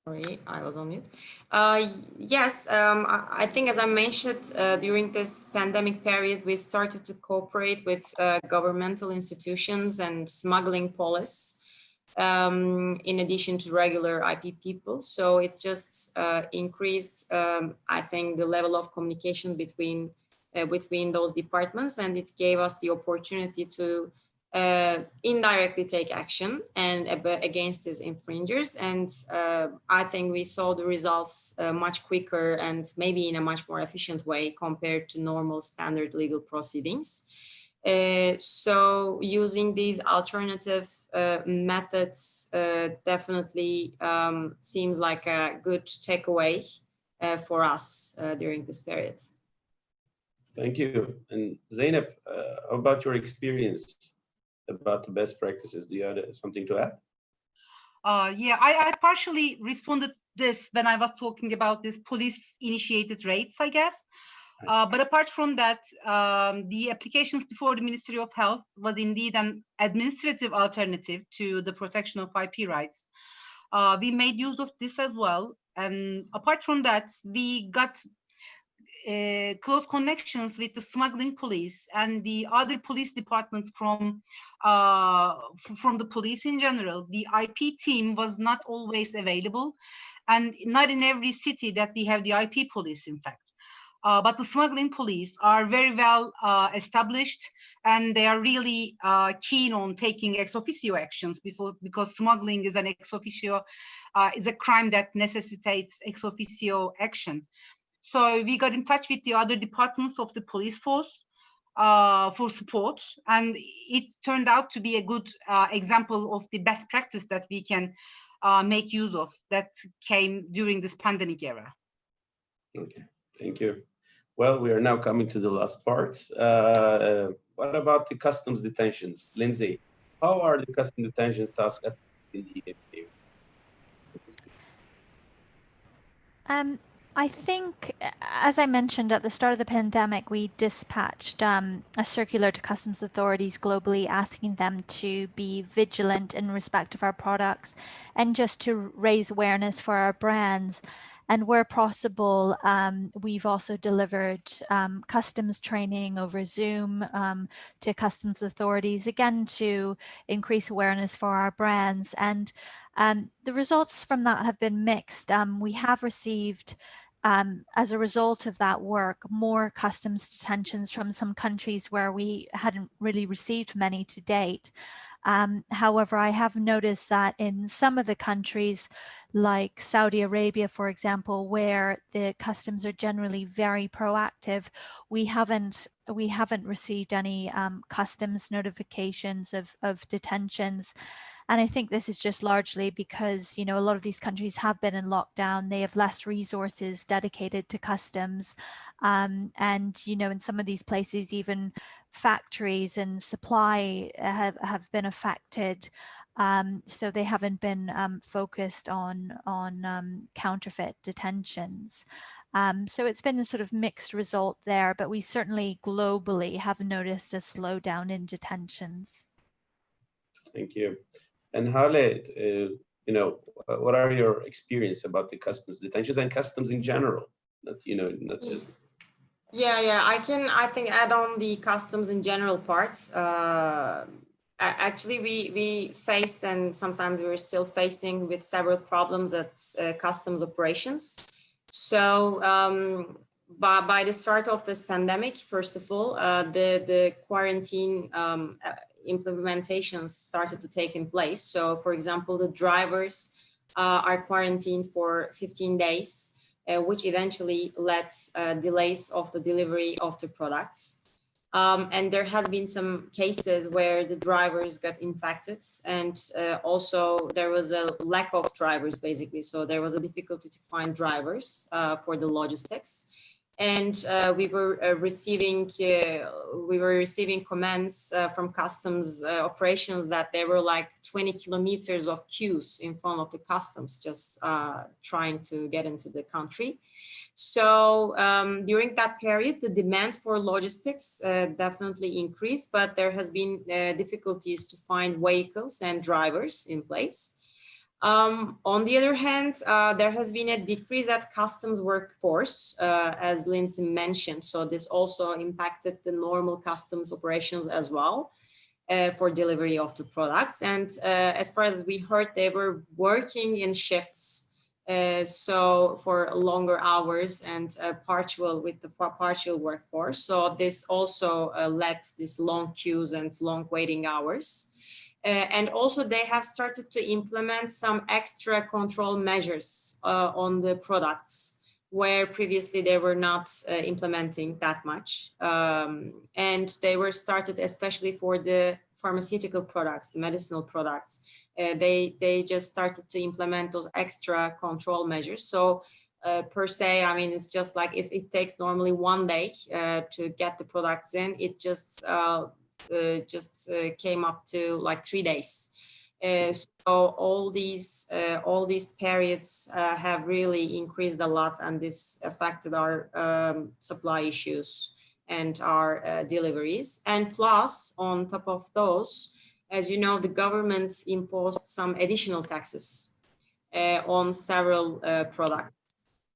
Sorry, I was on mute. Yes, I think as I mentioned, during this pandemic period, we started to cooperate with governmental institutions and smuggling police, in addition to regular IP people. So it just increased, I think, the level of communication between those departments, and it gave us the opportunity to indirectly take action and against these infringers. And I think we saw the results much quicker and maybe in a much more efficient way compared to normal standard legal proceedings. So using these alternative methods definitely seems like a good takeaway for us during this period. Thank you. And Zeynep, how about your experience about the best practices? Do you have something to add? Yeah, I partially responded this when I was talking about this police-initiated raids, I guess. But apart from that, the applications before the Ministry of Health was indeed an administrative alternative to the protection of IP rights. We made use of this as well. And apart from that, we got close connections with the smuggling police and the other police departments from the police in general. The IP team was not always available, and not in every city that we have the IP police, in fact. But the smuggling police are very well established, and they are really keen on taking ex officio actions because smuggling is an ex officio, is a crime that necessitates ex officio action. So we got in touch with the other departments of the police force, for support, and it turned out to be a good example of the best practice that we can make use of that came during this pandemic era. Okay, thank you. Well, we are now coming to the last part. What about the customs detentions? Lindsay, how are the customs detentions tasks in the EMEA? I think, as I mentioned at the start of the pandemic, we dispatched a circular to customs authorities globally asking them to be vigilant in respect of our products and just to raise awareness for our brands. And where possible, we've also delivered customs training over Zoom to customs authorities, again, to increase awareness for our brands. And the results from that have been mixed. We have received, as a result of that work, more customs detentions from some countries where we hadn't really received many to date. However, I have noticed that in some of the countries, like Saudi Arabia, for example, where the customs are generally very proactive, we haven't received any customs notifications of detentions. And I think this is just largely because, a lot of these countries have been in lockdown. They have less resources dedicated to customs. And, in some of these places, even factories and supply have been affected. So they haven't been focused on counterfeit detentions. So it's been a sort of mixed result there, but we certainly globally have noticed a slowdown in detentions. Thank you. And Hale, what are your experience about the customs detentions and customs in general? Not just... Yeah, I think add on the customs in general parts. Actually, we faced, and sometimes we're still facing, with several problems at customs operations. So by the start of this pandemic, first of all, the quarantine implementations started to take in place. So, for example, the drivers are quarantined for 15 days, which eventually led delays of the delivery of the products. And there has been some cases where the drivers got infected, and also there was a lack of drivers, basically. So there was a difficulty to find drivers for the logistics. And we were receiving comments from customs operations that there were like 20 kilometers of queues in front of the customs, just trying to get into the country. So during that period, the demand for logistics definitely increased, but there has been difficulties to find vehicles and drivers in place. On the other hand, there has been a decrease at customs workforce, as Lindsay mentioned. So this also impacted the normal customs operations as well for delivery of the products. And as far as we heard, they were working in shifts. So for longer hours and partial workforce. So this also led these long queues and long waiting hours. And also they have started to implement some extra control measures on the products where previously they were not implementing that much. And they were started especially for the pharmaceutical products, the medicinal products. They just started to implement those extra control measures. So per se, I mean, it's just like if it takes normally 1 day to get the products in, it just came up to like 3 days. So all these periods have really increased a lot, and this affected our supply issues and our deliveries. And plus, on top of those, as you know, the government imposed some additional taxes on several products.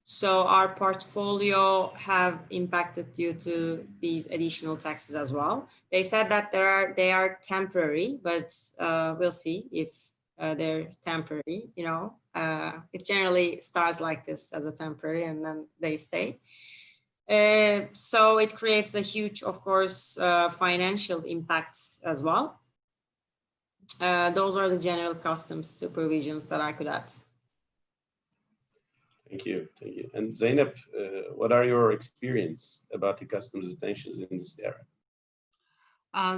So our portfolio have impacted due to these additional taxes as well. They said that they are temporary, but we'll see if they're temporary. It generally starts like this as a temporary, and then they stay. So it creates a huge, of course, financial impact as well. Those are the general customs supervisions that I could add. Thank you. And Zeynep, what are your experience about the customs detentions in this area?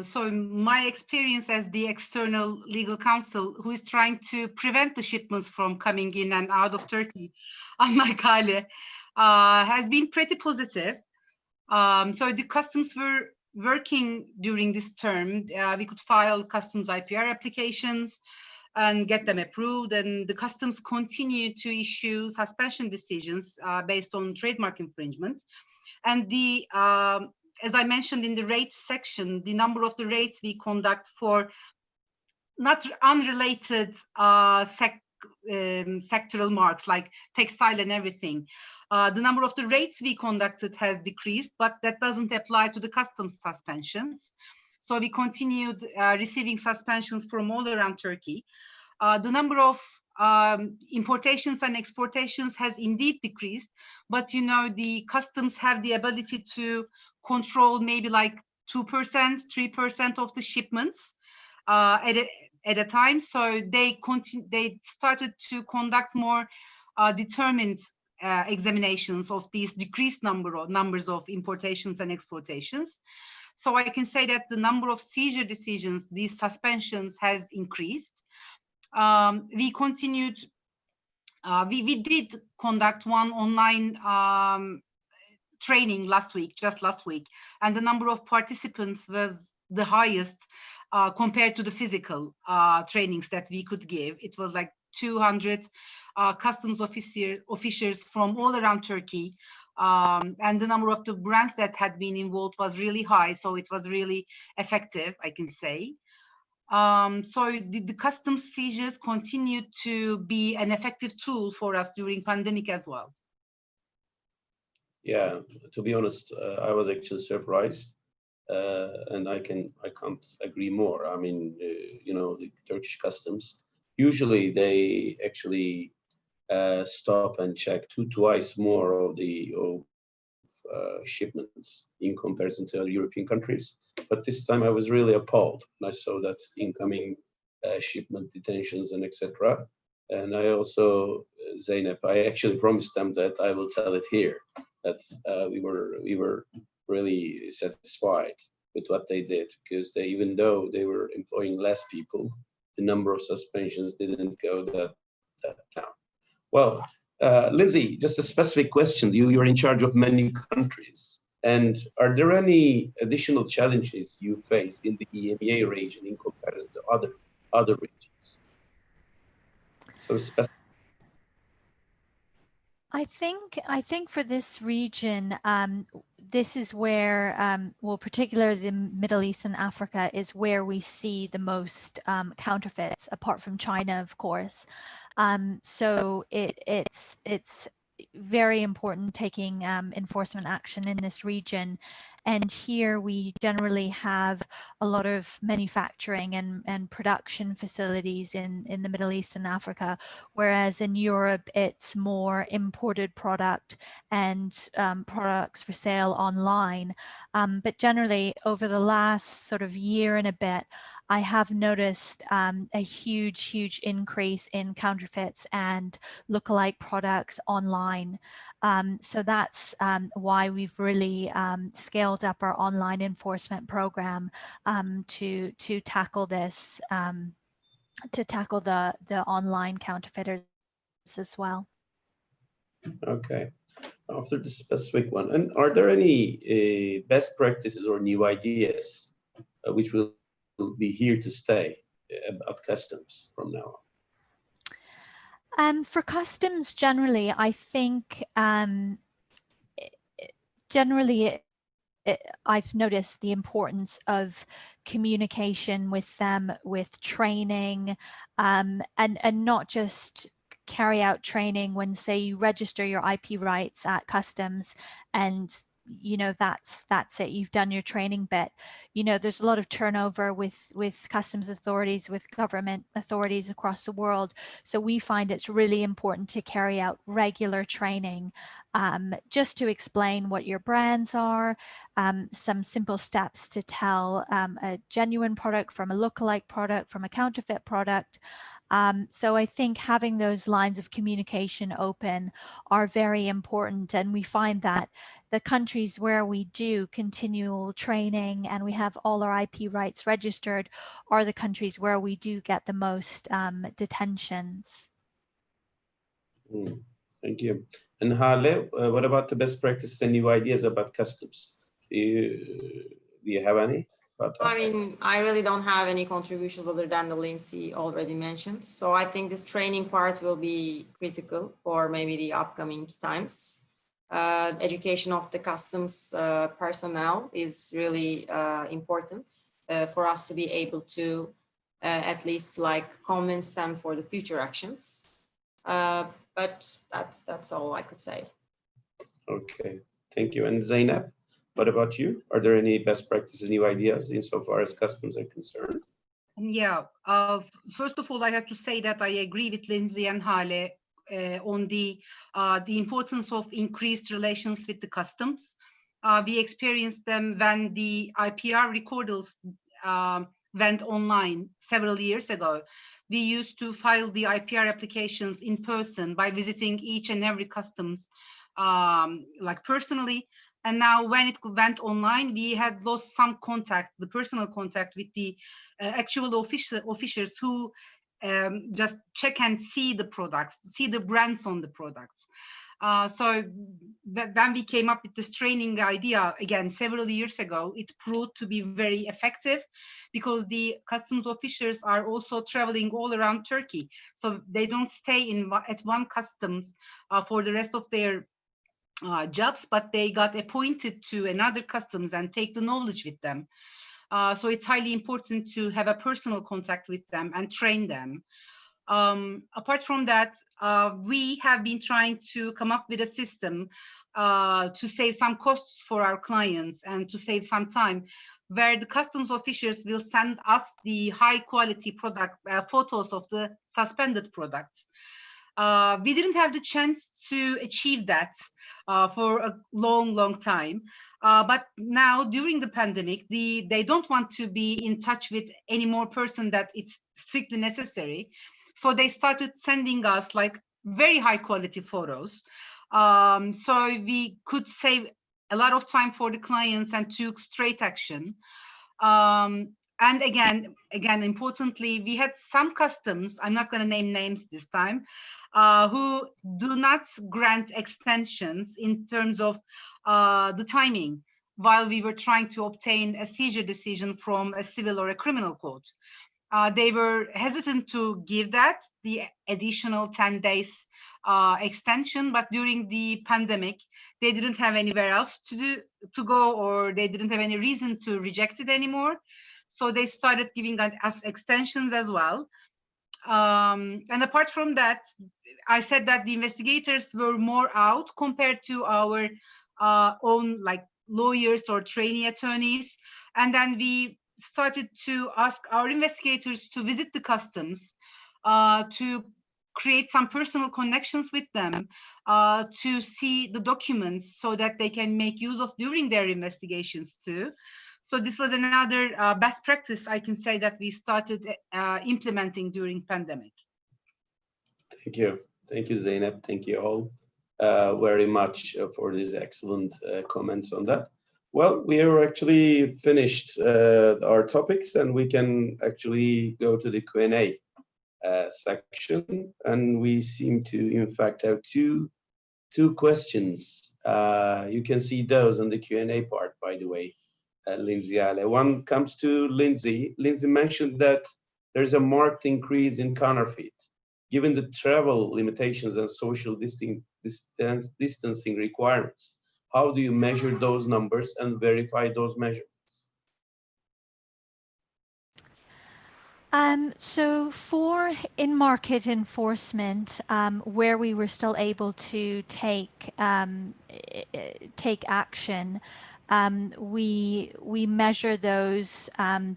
So my experience as the external legal counsel who is trying to prevent the shipments from coming in and out of Turkey, unlike Ale, has been pretty positive. So the customs were working during this term. We could file customs IPR applications and get them approved, and the customs continue to issue suspension decisions based on trademark infringement. And the as I mentioned in the rates section, the number of the rates we conduct for not unrelated sectoral marks like textile and everything, the number of the rates we conducted has decreased, but that doesn't apply to the customs suspensions. So we continued receiving suspensions from all around Turkey. The number of importations and exportations has indeed decreased, but you know, the customs have the ability to control maybe like 2%, 3% of the shipments at a time. So they started to conduct more determined examinations of these decreased numbers of importations and exportations. So I can say that the number of seizure decisions, these suspensions, has increased. We continued, we did conduct one online training just last week, and the number of participants was the highest compared to the physical trainings that we could give. It was like 200 customs officers from all around Turkey. And the number of the brands that had been involved was really high, so it was really effective, I can say. So the customs seizures continued to be an effective tool for us during pandemic as well. Yeah, to be honest, I was actually surprised, and I can't agree more. I mean, you know, the Turkish customs, usually they actually stop and check twice more of the shipments in comparison to other European countries. But this time I was really appalled when I saw that incoming shipment detentions and etc. And I also, Zeynep, I actually promised them that I will tell it here, that we were really satisfied with what they did, because they, even though they were employing less people, the number of suspensions didn't go that down. Well, Lindsay, just a specific question. You're in charge of many countries. And are there any additional challenges you faced in the EMEA region in comparison to other regions? So specific. I think for this region, this is where, well, particularly the Middle East and Africa is where we see the most counterfeits, apart from China, of course. So it's very important taking enforcement action in this region. And here we generally have a lot of manufacturing and production facilities in the Middle East and Africa, whereas in Europe it's more imported product and products for sale online. But generally over the last sort of year and a bit, I have noticed a huge increase in counterfeits and lookalike products online. So that's why we've really scaled up our online enforcement program to tackle this, to tackle the online counterfeiters as well. Okay. After the specific one, and are there any best practices or new ideas which will be here to stay about customs from now on? For customs generally, I think generally I've noticed the importance of communication with them, with training, and not just carry out training when, say, you register your IP rights at customs and you know that's it, you've done your training bit. You know, there's a lot of turnover with customs authorities, with government authorities across the world, so we find it's really important to carry out regular training, just to explain what your brands are, some simple steps to tell a genuine product from a lookalike product, from a counterfeit product. So I think having those lines of communication open are very important, and we find that the countries where we do continual training and we have all our IP rights registered are the countries where we do get the most detentions. Thank you. And Hale, what about the best practices and new ideas about customs? Do you have any? I mean, I really don't have any contributions other than the Lindsay already mentioned. So I think this training part will be critical for maybe the upcoming times. Education of the customs personnel is really important for us to be able to at least like convince them for the future actions. But that's all I could say. Okay, thank you. And Zainab, what about you? Are there any best practices, new ideas insofar as customs are concerned? Yeah, first of all, I have to say that I agree with Lindsay and Hale on the importance of increased relations with the customs. We experienced them when the IPR recorders went online several years ago. We used to file the IPR applications in person by visiting each and every customs like personally. And now when it went online, we had lost some contact, the personal contact with the actual officials who just check and see the products, see the brands on the products. So when we came up with this training idea, again, several years ago, it proved to be very effective because the customs officers are also traveling all around Turkey. So they don't stay at one customs for the rest of their jobs, but they got appointed to another customs and take the knowledge with them. So it's highly important to have a personal contact with them and train them. Apart from that, we have been trying to come up with a system to save some costs for our clients and to save some time, where the customs officers will send us the high quality product photos of the suspended products. We didn't have the chance to achieve that for a long time. But now during the pandemic, they don't want to be in touch with any more person that it's strictly necessary. So they started sending us like very high quality photos. So we could save a lot of time for the clients and took straight action. And again, importantly, we had some customs, I'm not going to name names this time, who do not grant extensions in terms of the timing while we were trying to obtain a seizure decision from a civil or a criminal court. They were hesitant to give that, the additional 10 days extension, but during the pandemic, they didn't have anywhere else to go, or they didn't have any reason to reject it anymore. So they started giving us extensions as well. And apart from that, I said that the investigators were more out compared to our own like lawyers or trainee attorneys. And then we started to ask our investigators to visit the customs, to create some personal connections with them, to see the documents so that they can make use of during their investigations too. So this was another best practice I can say that we started implementing during pandemic. Thank you. Thank you, Zainab. Thank you all very much for these excellent comments on that. Well, we are actually finished our topics, and we can actually go to the Q&A section. And we seem to, in fact, have two questions. You can see those on the Q&A part, by the way, Lindsay. One comes to Lindsay. Lindsay mentioned that there's a marked increase in counterfeit. Given the travel limitations and social distancing requirements, how do you measure those numbers and verify those measurements? So for in-market enforcement, where we were still able to take action, we measure those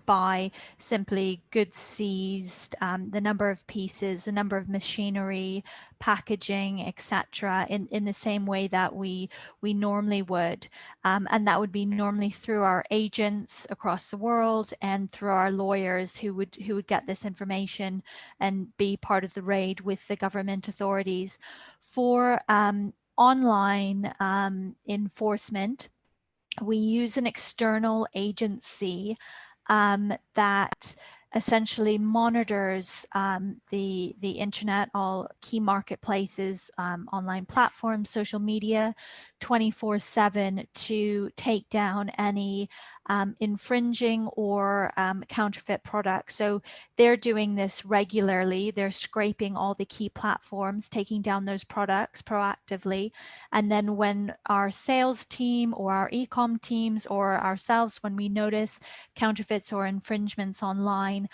by simply goods seized, the number of pieces, the number of machinery, packaging, etc., in the same way that we normally would, and that would be normally through our agents across the world and through our lawyers who would get this information and be part of the raid with the government authorities. For online enforcement, we use an external agency that essentially monitors the internet, all key marketplaces, online platforms, social media, 24/7 to take down any infringing or counterfeit products. So they're doing this regularly. They're scraping all the key platforms, taking down those products proactively. And then when our sales team or our e-com teams or ourselves, when we notice counterfeits or infringements online,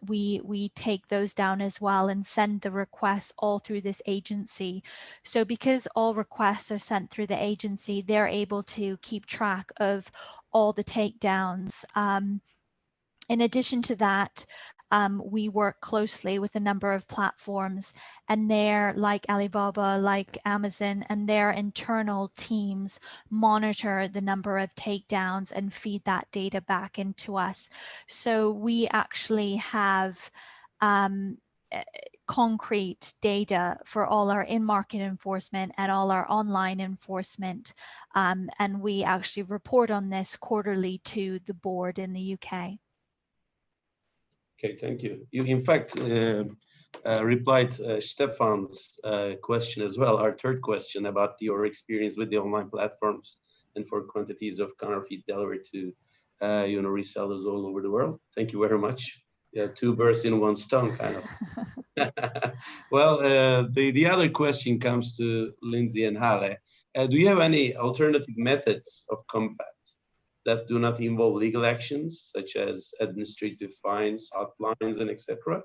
we take those down as well and send the requests all through this agency. So because all requests are sent through the agency, they're able to keep track of all the takedowns. In addition to that, we work closely with a number of platforms, and they're like Alibaba, like Amazon, and their internal teams monitor the number of takedowns and feed that data back into us. So we actually have concrete data for all our in-market enforcement and all our online enforcement. And we actually report on this quarterly to the board in the UK. Okay, thank you. You, in fact, replied Stefan's question as well, our third question about your experience with the online platforms and for quantities of counterfeit delivered to resellers all over the world. Thank you very much. Yeah, two birds in one stone, kind of. Well, the other question comes to Lindsay and Hale. Do you have any alternative methods of combat that do not involve legal actions, such as administrative fines, hotlines, and etc.?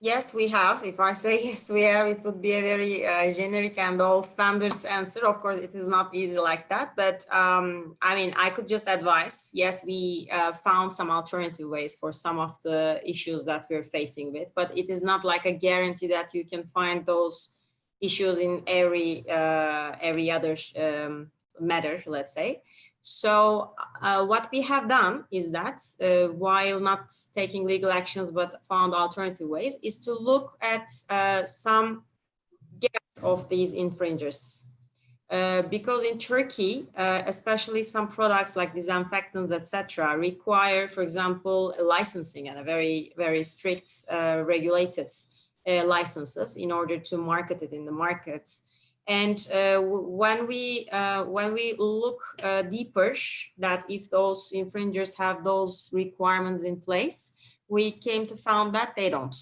Yes, we have. If I say yes, we have, it would be a very generic and all standards answer. Of course, it is not easy like that. But I mean, I could just advise, yes, we found some alternative ways for some of the issues that we're facing with, but it is not like a guarantee that you can find those issues in every other matter, let's say. So what we have done is that while not taking legal actions but found alternative ways, is to look at some gaps of these infringers. Because in Turkey, especially some products like disinfectants, etc., require, for example, licensing and a very, very strict regulated licenses in order to market it in the market. And when we look deeper, that if those infringers have those requirements in place, we came to find that they don't.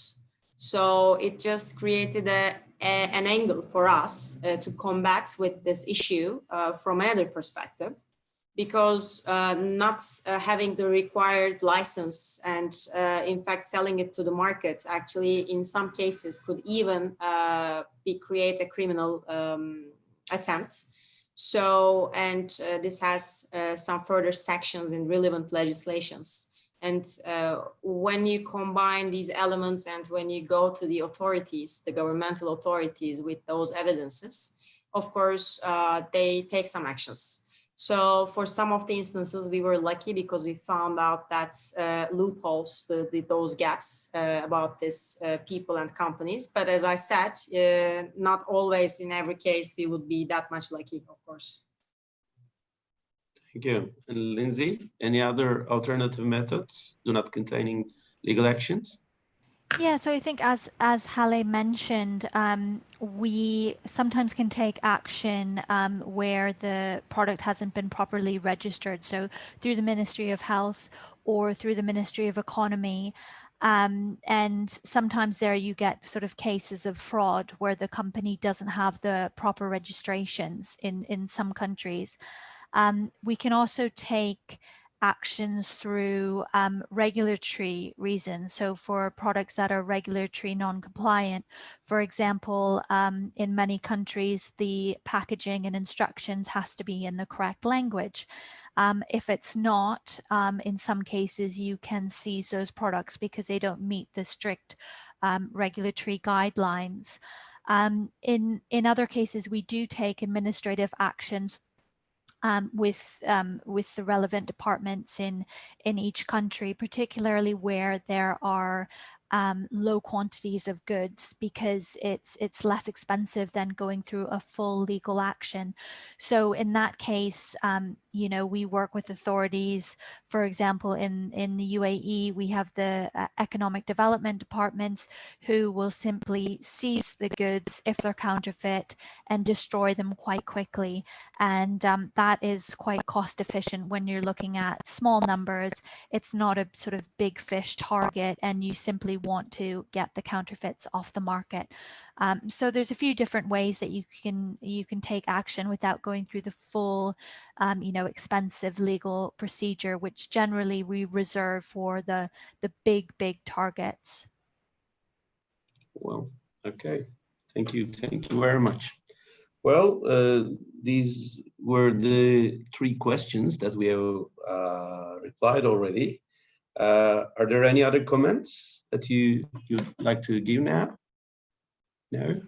So it just created an angle for us to combat with this issue from another perspective, because not having the required license and in fact selling it to the market actually in some cases could even create a criminal attempt. So, and this has some further sections in relevant legislations. And when you combine these elements and when you go to the authorities, the governmental authorities with those evidences, of course, they take some actions. So for some of the instances, we were lucky because we found out that loopholes, those gaps about this people and companies. But as I said, not always in every case, we would be that much lucky, of course. Thank you. And Lindsay, any other alternative methods do not containing legal actions? Yeah, so I think as Hale mentioned, we sometimes can take action where the product hasn't been properly registered. So through the Ministry of Health or through the Ministry of Economy. And sometimes there you get sort of cases of fraud where the company doesn't have the proper registrations in some countries. We can also take actions through regulatory reasons. So for products that are regulatory non-compliant, for example, in many countries, the packaging and instructions has to be in the correct language. If it's not, in some cases, you can seize those products because they don't meet the strict regulatory guidelines. In other cases, we do take administrative actions with the relevant departments in each country, particularly where there are low quantities of goods because it's less expensive than going through a full legal action. So in that case, you know, we work with authorities. For example, in the UAE, we have the Economic Development Departments who will simply seize the goods if they're counterfeit and destroy them quite quickly. And that is quite cost efficient when you're looking at small numbers. It's not a sort of big fish target and you simply want to get the counterfeits off the market. So there's a few different ways that you can take action without going through the full, you know, expensive legal procedure, which generally we reserve for the big targets. Well, okay. Thank you very much. Well, these were the 3 questions that we have replied already. Are there any other comments that you'd like to give now? No?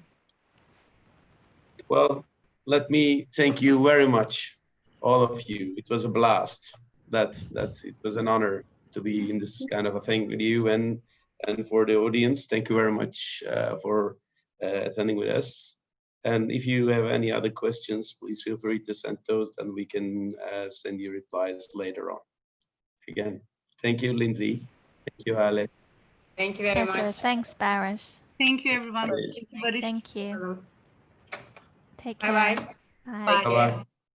Well, let me thank you very much, all of you. It was a blast. It was an honor to be in this kind of a thing with you, and for the audience, thank you very much for attending with us. And if you have any other questions, please feel free to send those, and we can send you replies later on. Again, thank you, Lindsay. Thank you, Ale. Thank you very much. Thanks, Barish. Thank you, everyone. Thank you, Barış. Thank you. Take care. Bye-bye. Bye. Bye. Bye-bye.